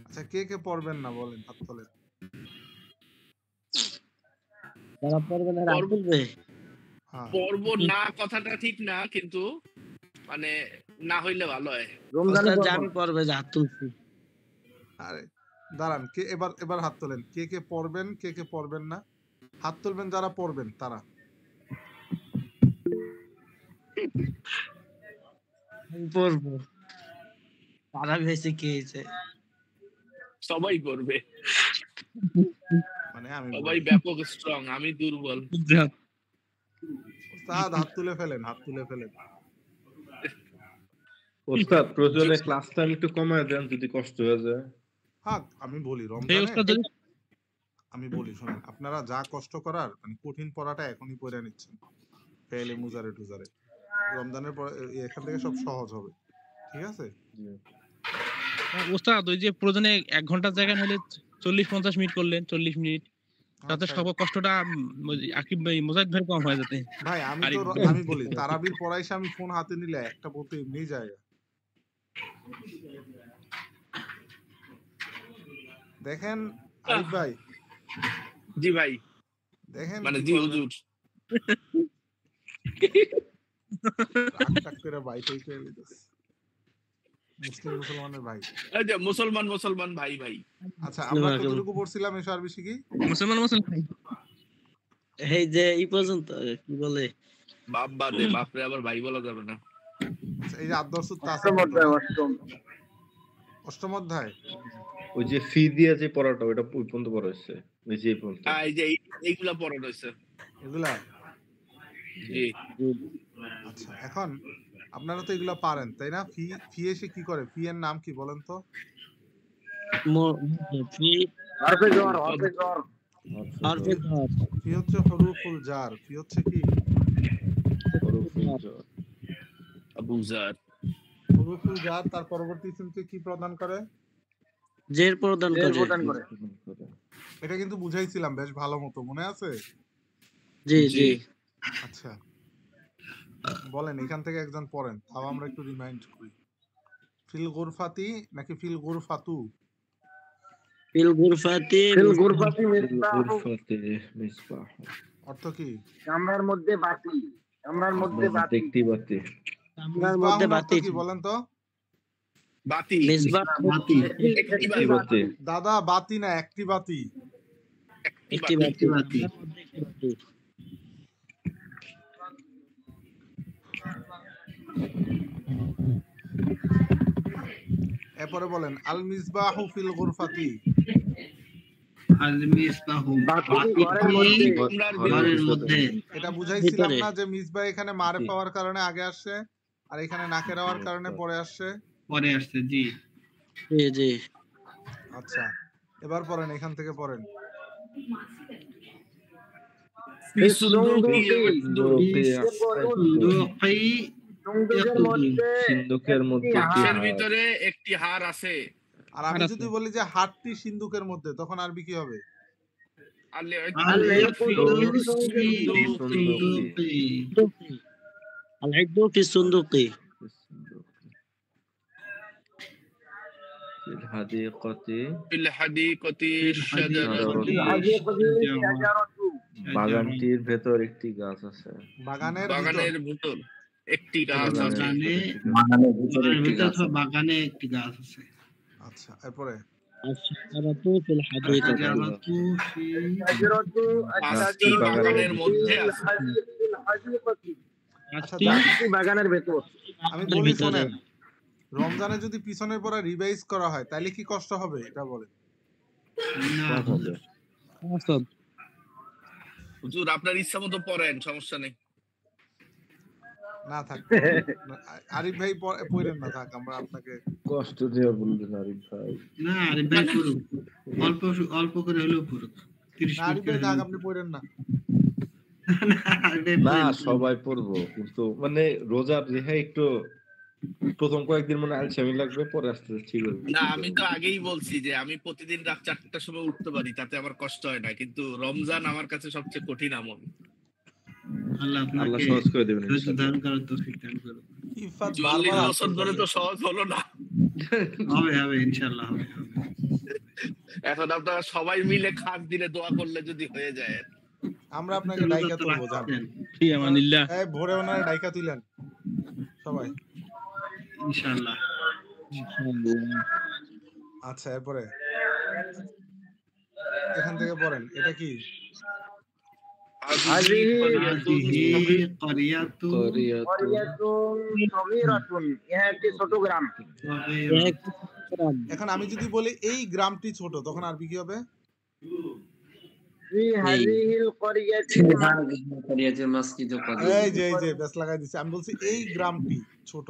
আচ্ছা, কে পড়বেন না বলেন, হাত তোলেন। যারা পড়বে না রাত তুলবে। পড়বো না কথাটা ঠিক না, কিন্তু মানে না হইলে ভালো হয়। রমজানে আমি পড়বে, হাত তুলছি। আরে দাঁড়ান, কে এবার হাত তোলেন। কে পড়বেন, কে পড়বেন না? হাত তুলবেন যারা পড়বেন তারা। পড়বো। খারাপ হয়েছে কি হয়েছে? সবাই করবে, মানে আমি সবাই বলি ব্যাপক স্ট্রং, আমি দুর্বল। ওস্তাদ হাত তুলে ফেলেন, হাত তুলে ফেলেন। ওস্তাদ প্রয়োজনে ক্লাস টাইম একটু কমায় দেন যদি কষ্ট হয়ে যায়। হ্যাঁ আমি বলি এই রমজানে ওস্তাদ যদি আমি বলি শুনেন, আপনারা যা কষ্ট করার মানে কঠিন পড়াটা এখনই পড়ে নিচ্ছেন, ফেলে মুজারে টুজারে, রমজানের পরে এখান থেকে সব সহজ হবে, ঠিক আছে? ওস্তাদ ওই যে প্রয়োজনে 1 ঘন্টার জায়গায় হলে 40-50 মিনিট করলেন, 40 মিনিট, তাতে আচ্ছা সব কষ্টটা আকিব ভাই মোজাহিদ ভাই কম হয়ে যেতে। ভাই আমি তো আমি বলি তারাবির পড়াইছে, আমি ফোন হাতে নিলে একটা পড়তে এমনি যায়। দেখেন আরিফ ভাই, জি ভাই, দেখেন মানে কি জি করবেন। হুজুর। টাক টাক করে ভাই কই কই দিতেছে। মুসলিম মুসলমানের ভাই। এই যে মুসলমান মুসলমান ভাই ভাই। আচ্ছা আমরা কতটুকু পড়ছিলাম এসব আর বেশি কি? মুসলমান মুসলমান এই যে এই পর্যন্ত কি বলে বাপ বাদে, বাপরে আবার ভাই বলা যাবে না। আচ্ছা, এই যে আদর্শুত অষ্টম অধ্যায়, অষ্টম। অষ্টম অধ্যায় ওই যে ফি দিয়ে যে পড়াটা ওটা ওই পর্যন্ত পড়া হচ্ছে, ওই যে এই পর্যন্ত। এই যে এইগুলা পড়ানো হয়েছে। এগুলা জি। আচ্ছা এখন আপনারা তো এগুলা পারেন তাই না? ফি ফি এসে কি করে? ফি এর নাম কি বলেন তো? ফি হরফে জর, হরফে জর। হরফে জর। ফি হচ্ছে হরুফুল জার। ফি হচ্ছে কি? হরফুল জার। আবু জার। হরুফুল জার তার পরবর্তী ইসমকে কি প্রদান করে? জের প্রদান জের করে। প্রদান করে। এটা কিন্তু বুঝাইছিলাম বেশ ভালো মতো, মনে আছে? জি জি। আচ্ছা বলেন এখান থেকে একজন পড়েন, তাও আমরা একটু রিমাইন্ড করি। ফিল গুরফাতি নাকি ফিল গুরফাতু? ফিল গুরফাতি, ফিল গুরফাতি মিসবাহ। গুরফাতি মিসবাহ। অর্থ কি? কামরার মধ্যে বাতি, কামরার মধ্যে বাতি। একটি বাতি। কামরার মধ্যে বাতি কি বলেন তো? বাতি। মিসবাহ বাতি। একটি বাতি। দাদা বাতি না, একটি বাতি। একটি বাতি। বাতি। এরপরে বলেন আল মিসবাহু ফিল গুরফাতি। আল মিসবাহু বাতি ঘরের মধ্যে। এটা বুঝাইছিলাম না যে মিসবাহ এখানে মারে পাওয়ার কারণে আগে আসছে আর এখানে নাকের হওয়ার কারণে পরে আসছে? পরে আসছে জি জি জি। আচ্ছা এবার পড়েন, এখান থেকে পড়েন। সিন্ধুকের মধ্যে ভিতরে একটি হার আছে। আর আমি যদি বলি যে হাতটি সিন্ধুকের মধ্যে, তখন আরবি কি হবে? আল-ইকদু ফি সুন্দুকি। বাগানটির ভেতর একটি গাছ আছে। বাগানের ভিতর একটি গাছ আছে। বাগানে একটি গাছ আছে। আচ্ছা এরপরে আশ-শাজারাতু ফিল হাদিকা। পাঁচটি বাগানের মধ্যে আছে। বাগানের ভেতর। আমি বলি শোনেন, রমজানে যদি পিছনের পরে রিভাইজ করা হয় তাহলে কি কষ্ট হবে এটা বলেন? হুজুর আপনার ইচ্ছা মতো পড়েন, সমস্যা নেই। না থাক আরিফ ভাই পড়েন না, থাক আমরা আপনাকে কষ্ট দিয়ে বললেন আরিফ ভাই। না আরিফ ভাই পড়ুক, অল্প অল্প করে হলেও পড়ুক। 30 আরিফ ভাই থাক, আপনি পড়েন না। না সবাই পড়বো, কিন্তু মানে রোজার রেহা একটু প্রথম কয়েকদিন মনে আলসামি লাগবে, পরে আস্তে আস্তে ঠিক হবে। না আমি তো আগেই বলছি যে আমি প্রতিদিন রাত 4টার সময় উঠতে পারি, তাতে আমার কষ্ট হয় না, কিন্তু রমজান আমার কাছে সবচেয়ে কঠিন আমল। আল্লাহ আল্লাহ সহজ করে দেবেন দান করার তৌফিক দান করুন। ইফাত 40 বছর ধরে তো সহজ হলো না। হবে হবে ইনশাআল্লাহ হবে। এখন আপনারা সবাই মিলে খাস দিলে দোয়া করলে যদি হয়ে যায়, আমরা আপনাকে ডাইকা তুলবো। জানেন ফি আমানিল্লাহ। এই ভোরে ওনারে ডাইকা তুলেন সবাই ইনশাআল্লাহ। আচ্ছা এরপরে এখান থেকে পড়েন, এটা কি? হাযিহি ক্বরিয়াতুন হাযিহি ক্বরিয়াতুন করিয়াতুন সগীরাতুন, ইহা একটি ছোট গ্রাম। এখন আমি যদি বলি এই গ্রামটি ছোট, তখন আরবি কি হবে? ফি হাযিহিল করিয়াতি করিয়াতুল মসজিদ এই যে বেশ লাগাই দিছে। আমি বলছি এই গ্রামটি ছোট।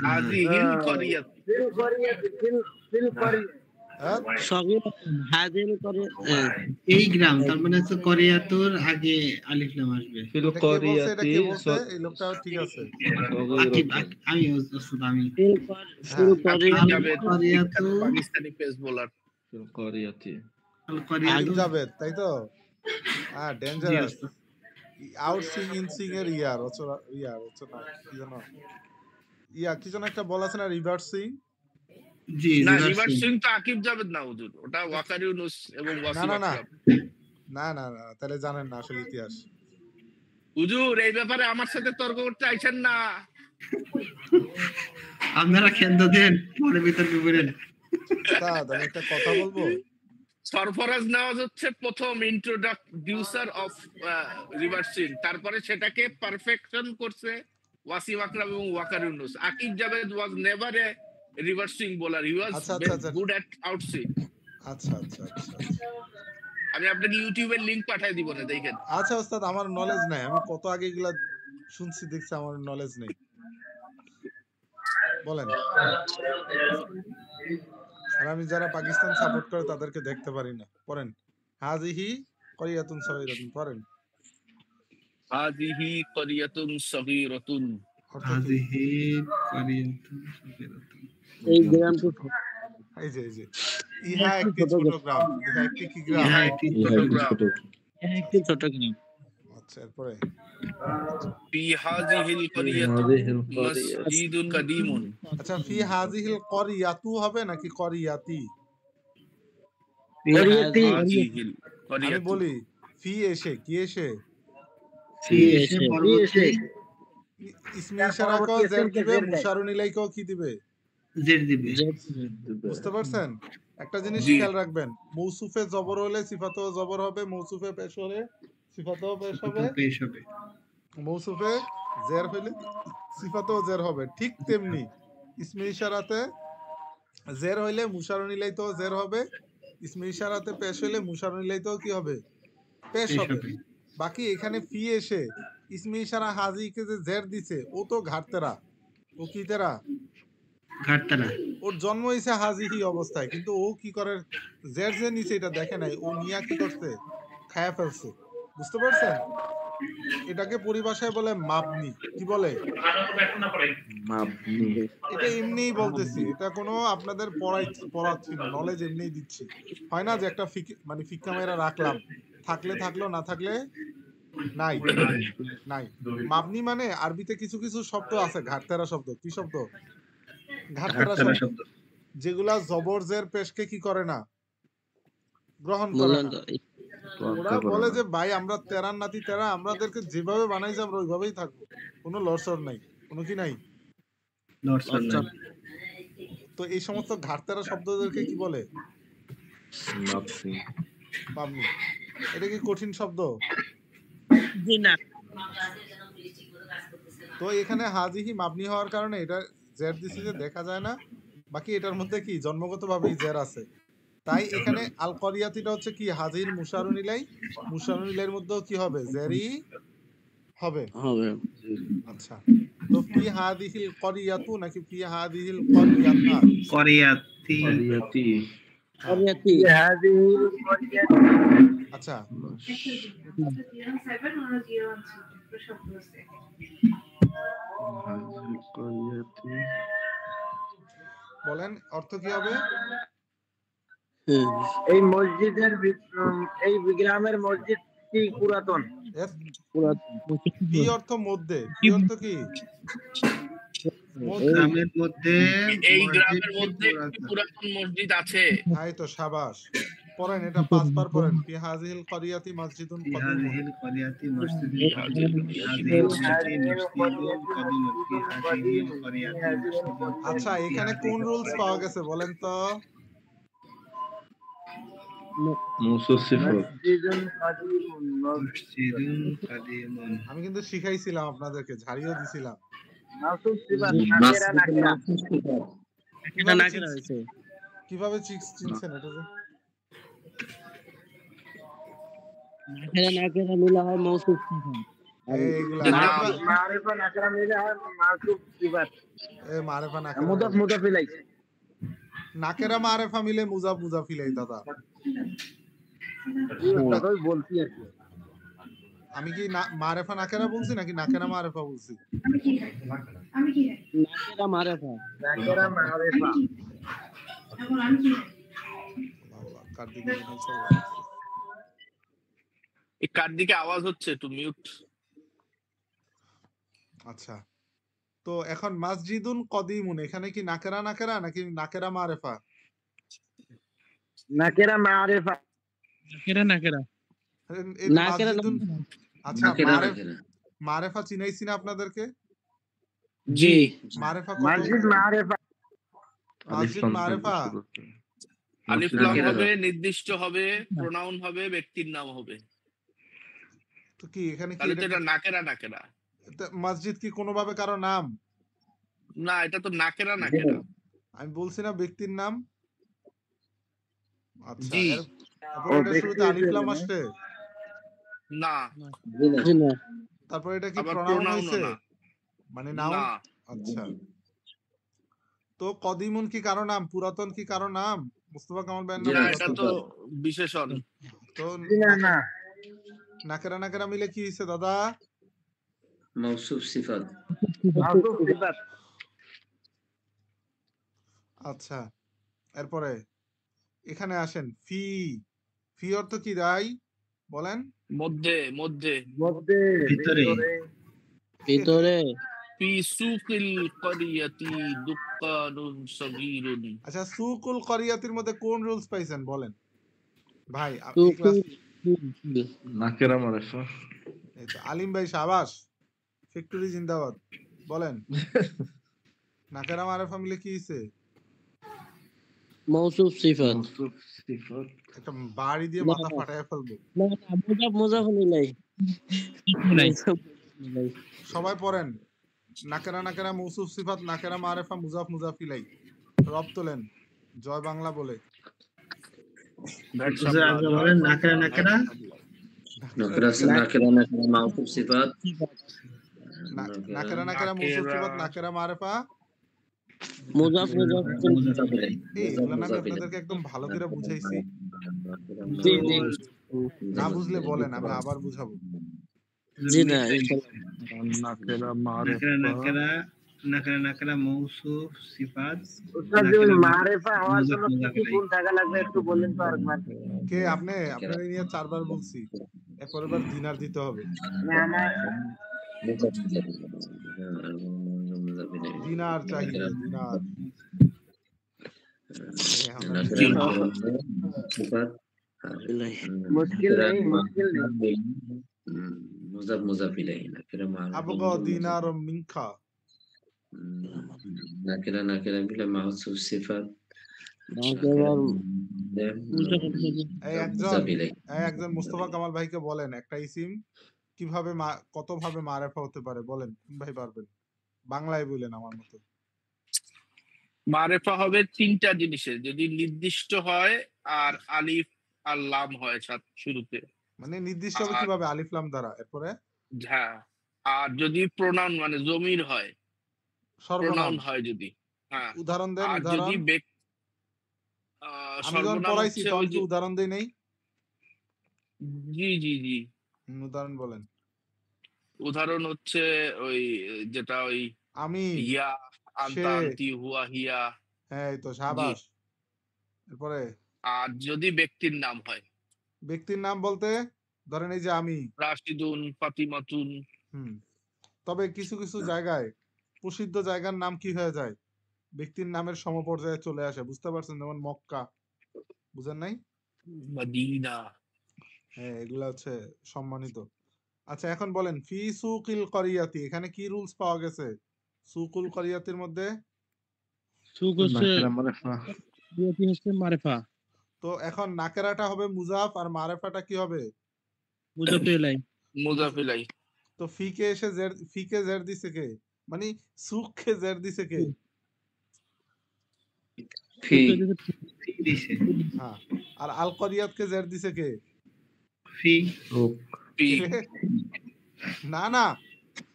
হাযিহিল করিয়াত ফিল করিয়াতি ফিল করিয়া হ্যাঁ? এই গ্রাম, তার মানে হচ্ছে করিয়াতুর আগে আলিফ লাম আসবে। ফিল এটা কে বলছে? এটা কে করিয়াতি বলছে? এই লোকটা ঠিক আছে। আমি ওস্তাদ, আমি আকিব জাভেদ, করিয়াতু পাকিস্তানি পেস বোলার। ফিল করিয়াতি আকিব জাভেদ, তাই তো? হ্যাঁ, জি ডেঞ্জারাস। ওস্তাদ। আউট সিং ইন সিং এর ইয়ার হচ্ছে না, কি জানো? কি যেন একটা বল আছে না, রিভার্স সিং? জি না, রিভার্স রিভার্স সুইং তো আকিব জাভেদ না হুজুর, ওটা ওয়াকার ইউনুস এবং না ওয়াসিম না না আকরাম। না, তাহলে জানেন না আসলে ইতিহাস। হুজুর এই ব্যাপারে আমার সাথে তর্ক করতে আইছেন না। আপনারা খেন্দ দেন, পরে বিতর্ক করেন। উস্তাদ, আমি একটা কথা বলবো। সরফরাজ নেওয়াজ হচ্ছে প্রথম ইন্ট্রোডিউসার অফ রিভার্সিং, তারপরে সেটাকে পারফেকশন করছে ওয়াসিম আকরাম এবং Waqar Younis. Aqib Javed was never a reversing bowler, he was আচ্ছা, গুড অ্যাট আউটসুইং। আচ্ছা। আমি আপনাকে ইউটিউবের লিংক পাঠিয়ে দিব না, দেখেন। আচ্ছা ওস্তাদ, আমার নলেজ নাই। আমি কত আগে এগুলা শুনছি দেখছি, আমার নলেজ নেই। বলেন। আর আমি যারা পাকিস্তান সাপোর্ট করে তাদেরকে দেখতে পারি না। পড়েন হাযিহি করিয়াতুন সগীরাতুন, পড়েন। হাযিহি করিয়াতুন সগীরাতুন, অর্থ কি? হাযিহি করিয়াতুন সগীরাতুন। এই গ্রামটি এই যে ইহা একটি ছোট গ্রাম। ইহা একটি কি গ্রাম? ইহা একটি ছোট গ্রাম। একটি ছোট গ্রাম। আচ্ছা, এরপরে ফি হাযিহিল করিয়াতু মসজিদুন কাদীমুন। আচ্ছা, ফি হাযিহিল করিয়াতু হবে নাকি করিয়াতি? করিয়াতি হাযিহিল আমি করিয়াতু, বলি ফি এসে কি এসে ফি এসে পরবর্তী ইসমে ইশারা কো জের দিবে, মুশারুন ইলাইহি কি দিবে? জের দিবে। বুঝতে পারছেন? একটা জিনিস জি। খেয়াল রাখবেন, মৌসুফে জবর হলে সিফাতেও জবর হবে, মৌসুফে পেশ হলে সিফাতেও পেশ হবে, পেশ হবে। মৌসুফে জের হলে সিফাতেও জের হবে। ঠিক তেমনি ইসমে ইশারাতে জের হইলে মুশারুন ইলাইহিতেও জের হবে, ইসমে ইশারাতে পেশ হইলে মুশারুন ইলাইহিতেও কি হবে? পেশ পেশ হবে। হবে। বাকি এখানে ফি এসে ইসমে ইশারা হাজিকে যে জের দিছে, ও তো ঘাটতেরা, ও কি তেরা? ঘাটতারা। ওর জন্ম হয়েছে হাজিহি অবস্থায়, কিন্তু ও কি করে জের যে নিচে এটা দেখে নাই, ও নিয়া কি করছে? খায়া ফেলছে। বুঝতে পারছেন? এটাকে পরিভাষায় বলে মাবনি। কি বলে? মাবনি। এটা এমনিই বলতেছি, এটা কোনো আপনাদের পড়াচ্ছি না, নলেজ এমনিই দিচ্ছি। হয় না যে একটা মানে ফিক্কা মেরা রাখলাম, থাকলে থাকলো, না থাকলে নাই। মাবনি মানে আরবিতে কিছু কিছু শব্দ আছে, ঘাটতেরা শব্দ। কি শব্দ? ঘাটতেরা শব্দ, যেগুলা জবর জের পেশকে কি করে না? গ্রহণ করে না। ওরা বলে যে ভাই আমরা তেরার নাতি তেরা, আমাদেরকে যেভাবে বানাইছে আমরা ওইভাবেই থাকবো, কোনো লড়সড় নাই, কোনো কি নাই। তো এই সমস্ত ঘাটতেরা শব্দদেরকে কি বলে? মাবনি। এটা কি কঠিন শব্দ? জি না। তো এখানে হাজিহি মাবনি হওয়ার কারণে এটা জের দিছে যে দেখা যায় না, বাকি এটার মধ্যে কি জন্মগতভাবেই জের আছে। তাই এখানে আল করিয়াতিটা হচ্ছে কি হাজির মুশারুন ইলাই, মুশারুন ইলাইয়ের মধ্যেও কি হবে? জেরই হবে। আচ্ছা, তো ফি হাদিহিল করিয়াতু নাকি ফি হাদিহিল করিয়াতা? করিয়াতি। করিয়াতি। করিয়াতি। হাযিহিল করিয়াতি। আচ্ছা, করিয়াতি। বলেন অর্থ কি হবে? এই মসজিদের এই গ্রামের মসজিদটি পুরাতন। কি অর্থ মধ্যে? কি অর্থ কি? গ্রামের মধ্যে এই গ্রামের মধ্যে একটি পুরাতন মসজিদ আছে। এই তো শাবাশ। পড়েন এটা 5 বার পড়েন। ফি হাযিহিল করিয়াতি মসজিদুন কাদীম। হাযিহিল করিয়াতি মসজিদুন কাদীম। হাযিহিল মসজিদুন কাদীম। হাযিহিল করিয়াতি মসজিদুন। আচ্ছা, এখানে কোন রুলস পাওয়া গেছে বলেন তো? মৌসুফ সিফত মসজিদুন কাদিমুন মসজিদুন কাদিমুন। আমি কিন্তু শিখাইছিলাম আপনাদেরকে, ঝাড়িও দিছিলাম। মাসুফ সিফাত জি, নাকেরা নাকেরা এটা কিভাবে নাকেরা চিনছেন? হয়েছে। কিভাবে চিনছেন এটা যে? নাকেরা মিলা হয় মৌসুফ সিফাত। আর এইগুলা যে নাম আরেকবার মারিফা নাকেরা মিলে হয় মাসুফ সিফাত মারেফা নাকেরা মুদাফ মুদাফ ইলাইহি নাকেরা মারেফা মিলে মুজাফ মুজাফিলাই দাদা। ওটাই বলছি আর কি। আমি কি মারেফা নাকেরা বলছি নাকি নাকেরা মারেফা বলছি? নাকেরা মারেফা। নাকেরা মারিফা আল্লাহ, কার দিকে বলছো? এই কার দিকে আওয়াজ হচ্ছে, একটু মিউট। আচ্ছা, তো এখন মসজিদুন কদিমুন এখানে কি নাকেরা নাকেরা নাকি নাকেরা মারেফা? নাকেরা মারিফা নাকেরা নাকেরা এই নাকেরা মসজিদুন, আচ্ছা নাকেরা নাকেরা মারেফা চিনাইছি না আপনাদেরকে? জি, মারেফা কত? মসজিদ মারিফা মসজিদ মারেফা আলিফ নাকেরা। লাম হবে, নির্দিষ্ট হবে, প্রোনাউন হবে, ব্যক্তির নাম হবে। তো কি এখানে কি তাহলে তো এটা এটা নাকেরা নাকেরা। মসজিদ কি কোনোভাবে কারো নাম? না, এটা তো নাকেরা নাকেরা। আমি বলছি না ব্যক্তির নাম। আচ্ছা, জি। তারপর এটা শুরুতে আলিফ লাম আসছে, না, জি না। তারপর এটা কি আবার প্রোনাউন প্রোনাউনও হইছে না। মানে নাউন? না, আচ্ছা, তো কদিমুন কি কারো নাম? পুরাতন কি কারো নাম? মুস্তাফা কামাল ভাইয়ের নাম জি না, এটা পুরাতন। তো বিশেষণ। তো না না নাকেরা নাকেরা মিলে কি হইছে দাদা? মৌসুফ সিফাত মাসুফ সিফাত আচ্ছা, এরপরে এখানে আসেন ফি। ফি অর্থ কি দাই বলেন? মধ্যে মধ্যে মধ্যে ভিতরে। ভিতরে ফি সুকিল করিয়াতি দুক্কানুন সগীরুন। আচ্ছা, সুকুল করিয়াতির মধ্যে কোন রুলস পাইছেন বলেন ভাই? এই সুকুল ক্লাস নাকেরা মারেফা এই তো আলিম ভাই শাবাশ, ফ্যাক্টরি জিন্দাবাদ। বলেন নাকেরা মারেফা মিলে কি হইছে? মৌসুফ সিফাত। মৌসুফ সিফত একটা বাড়ি দিয়ে না, মাথা না। ফাটায় ফেলবো। না না, মুজাফ মুজাফ মিলাই। নাই। মিলাই। সবাই পড়েন নাকেরা নাকেরা মৌসুফ সিফাত নাকেরা মারেফা মুজাফ মুজাফিলাই। রব তোলেন জয় বাংলা বলে। হুজুর আগে বলেন নাকেরা নাকেরা নাকেরা নাকেরা নাকেরা মৌসুফ সিফাত নাকেরা নাকেরা মৌসুফ সিফাত নাকেরা মারেফা মুজাফ মুজাফ মুজাফ ইলাইহি। এই এগুলা না আমি আপনাদেরকে একদম ভালো করে বুঝাইছি। জি জি না বুঝলে বলেন, আমি আবার বুঝাবো। জি না, নাকেরা নাকেরা নাকেরা নাকেরা নাকেরা মৌসুফ সিফাত উস্তাদ জি ওই মারিফা হওয়ার জন্য কি কি গুণ থাকা লাগবে একটু বললেন তো আরেকবার। কে আপনি? আপনার নিয়ে 4 বার বলছি, এরপরের বার দিনার দিতে হবে। না না দিনার চাহিদা দিনার। মুশকিল নেই মুশকিল নেই মুজাফ মুজাফ ইলাইহি নাকেরা আবগা দিনার মিনকা। নাকেরা নাকেরা মিলে মৌসুফ সিফাত এই একজন মুস্তাফা কামাল ভাইকে বলেন একটা ইসিম কিভাবে কত ভাবে মারেফা হতে পারে বলেন, কোন ভাই পারবেন? বাংলায় বলেন আমার মতো। মারেফা হবে 3টা জিনিসের, যদি নির্দিষ্ট হয় আর আলিফ আর লাম হয় শুরুতে। মানে নির্দিষ্ট হবে কিভাবে? আলিফ লাম দ্বারা। এরপরে হ্যাঁ, আর যদি প্রোনাউন মানে জমির হয়, প্রোনাউন সর্বনাম হয় যদি। হ্যাঁ, উদাহরণ দেন। আর উদাহরণ যদি আমি যখন সর্বনাম পড়াইছি হচ্ছে তখন ওই কি যে, উদাহরণ দেই নাই? জি জি জি, উদাহরণ বলেন। উদাহরণ হচ্ছে ওই যেটা ওই আমি হিয়া, আনতা, সে। আনতি, হুয়া, হিয়া। হ্যাঁ এই তো শাবাশ। এরপরে আর যদি ব্যক্তির নাম হয়, ব্যক্তির নাম বলতে ধরেন এই যে আমি। রাশিদুন, ফাতিমাতুন। তবে কিছু কিছু জায়গায় প্রসিদ্ধ জায়গার নাম কি হয়ে যায়? ব্যক্তির নামের সমপর্যায়ে চলে আসে, বুঝতে পারছেন? যেমন মক্কা, বুঝেন নাই? মদিনা। হ্যাঁ এগুলা হচ্ছে সম্মানিত। আচ্ছা এখন বলেন ফি সুকিল করিয়াতি, এখানে কি রুলস পাওয়া গেছে? সুকুল করিয়াতির মধ্যে সুক হচ্ছে নাকেরা মারেফা ইয়াতি হচ্ছে মারেফা। তো এখন নাকেরাটা হবে মুজাফ আর মারেফাটা কি হবে? মুজাফিলাই। মুজাফিলাই। তো ফিকে এসে ফিকে জের দিছে কে? মানে সুখকে জের দিছে কে? ফি ফি দিছে হ্যাঁ, আর আল করিয়াতকে জের দিছে কে? ফি ফি না না,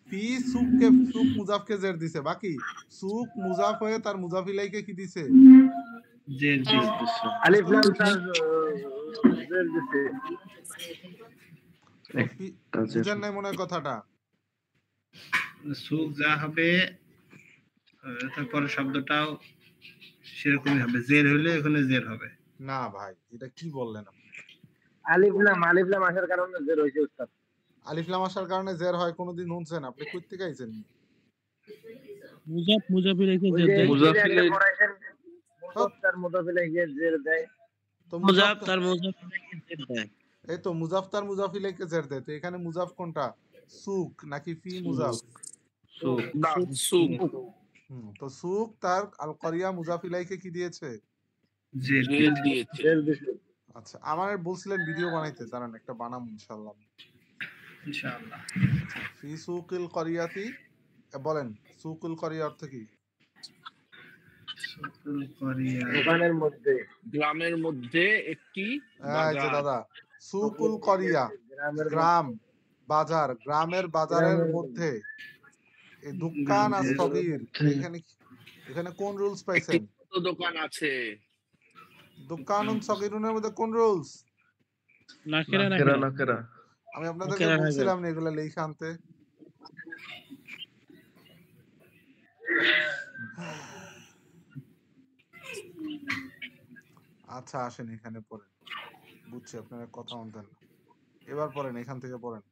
ফি সুখ মুজাফকে জের দিছে, বাকি সুখ মুজাফ হয়ে তার মুজাফিলাইকে কি দিছে? জের দিছে আলিফ লাম তার জের দিছে। বুঝেন নাই মনে হয় কথাটা? সুখ যা হবে তারপরে শব্দটাও সেরকমই হবে, জের হইলে এখানে জের হবে না ভাই, এটা কি বললেন আপনি? আলিফ লাম আসার কারণে জের হইছে উস্তাদ। আলিফ লাম আসার কারণে জের হয় কোনোদিন শুনছেন? আপনি কই থেকে আইছেন? মুজাফিলাইকে ওই জের যে দেয়। মুজাফিলাই পড়াইছেন, মুজাফ তার মুজাফিলাই জের দেয়। তো মুজাফ তার মুজাফিলাইকে জের দেয়। এই তো মুজাফ তার মুজাফিলাইকে জের দেয়। তো এখানে মুজাফ কোনটা, সুখ নাকি ফি মুজাফ? সুখ। না, সুখ। তো সুখ তার আল করিয়া মুজাফিলাইকে কি দিয়েছে? জের দিয়েছে। আচ্ছা, আমার বলছিলেন ভিডিও বানাইতে, জানেন একটা বানাম ইনশাআল্লাহ। ইনশাআল্লাহ। ফি সুকিল করিয়াতি, বলেন সুকুল করিয়া অর্থ কি? সুকুল করিয়া গ্রামের মধ্যে একটি এই যে দাদা, সুকুল করিয়া গ্রাম, বাজার, গ্রামের বাজারের মধ্যে এই দোকান আর সগীর, এখানে কোন রুলস পাইছেন? দোকান আছে। দোকানুন সগীরুনের মধ্যে কোন রুলস? নাকেরা। আমি আপনাদেরকে বলছিলাম না এগুলা লেখা আনতে। আচ্ছা আসেন এখানে পড়েন, বুঝছি আপনারা কথা শুনতেন। এবার পড়েন, এখান থেকে পড়েন।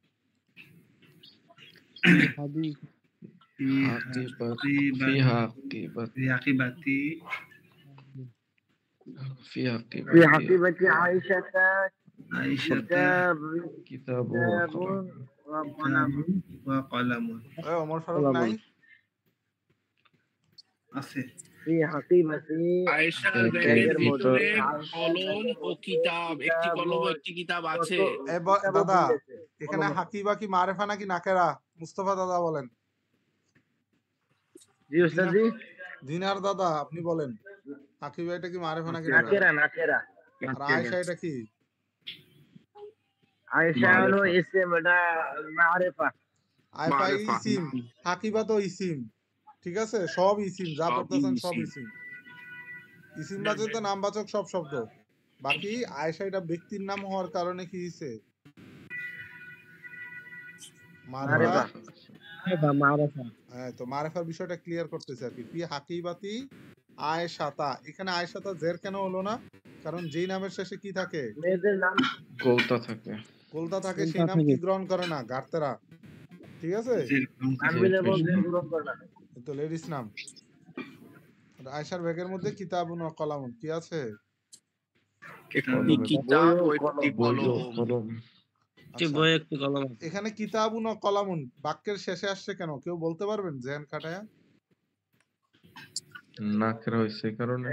ওমর ফারুক নাই? আছে। আয়েশার ব্যাগের ভিতরে কলম ও কিতাব, একটি কলম ও একটি কিতাব আছে। দাদা এখানে হাকিবা কি মারেফা নাকি নাকেরা? মুস্তাফা দাদা বলেন। জি উস্তাদ জি। দিনার দাদা আপনি বলেন, হাকিবা এটা কি মারেফা নাকি নাকেরা? আর আয়েশা এটা কি? আয়েশা হলো ইসম, এটা মারেফা। আয়েশা ইসিম, হাকিবা তো ইসিম, ঠিক আছে? সব ইসিম, যা পড়তেছেন সব ইসিম। ইসিম বাচক তো নামবাচক সব শব্দ। বাকি আয়েশা এটা ব্যক্তির নাম হওয়ার কারণে কি হইছে? মারেফা। হ্যাঁ, তো মারেফার বিষয়টা ক্লিয়ার করতেছে আর কি। ফি হাকিবাতি আয়েশাতা, এখানে আয়েশাতা জের কেন হলো না? কারণ যেই নামের শেষে কি থাকে? মেয়েদের নাম গোলতা থাকে। গোলতা থাকে, সেই নাম কি গ্রহণ করে না? গার্তেরা, ঠিক আছে? তো লেডিস নাম। আয়েশার ব্যাগের মধ্যে কিতাবুন ওয়া কলামুন কি আছে? এখানে কিতাবুন ওয়া কলামুন বাক্যের শেষে আসছে কেন? কেউ বলতে পারবেন জেন খাটায়া? নাকেরা হইছে কারণে।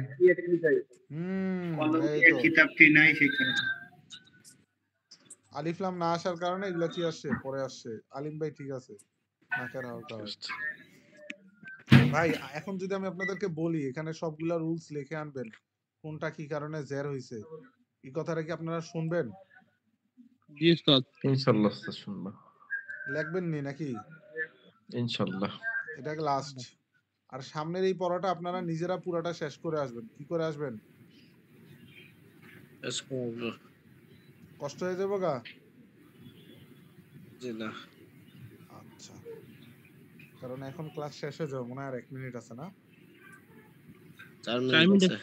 কিতাবটি নাই সেই কারণে। আলিফ লাম না আসার কারণে এগুলা কি আসছে? পরে আসছে। আলিম ভাই ঠিক আছে, নাকের হওয়ার কারণে। ভাই এখন যদি আমি আপনাদেরকে বলি এখানে সবগুলা রুলস লিখে আনবেন, কোনটা কি কারণে জের হইছে, এই কথাটা কি আপনারা শুনবেন? জি উস্তাদ। ইনশাআল্লাহ উস্তাদ শুনবো। লিখবেন নি নাকি? ইনশাআল্লাহ। এটা লাস্ট। আর সামনের এই পড়াটা আপনারা নিজেরা পুরাটা শেষ করে আসবেন। কি করে আসবেন? কষ্ট হয়ে যাবে গা? জি না। আচ্ছা, কারণ এখন ক্লাস শেষ হয়ে যাবে, মনে হয় আর 1 মিনিট আছে না? 4 মিনিট আছে।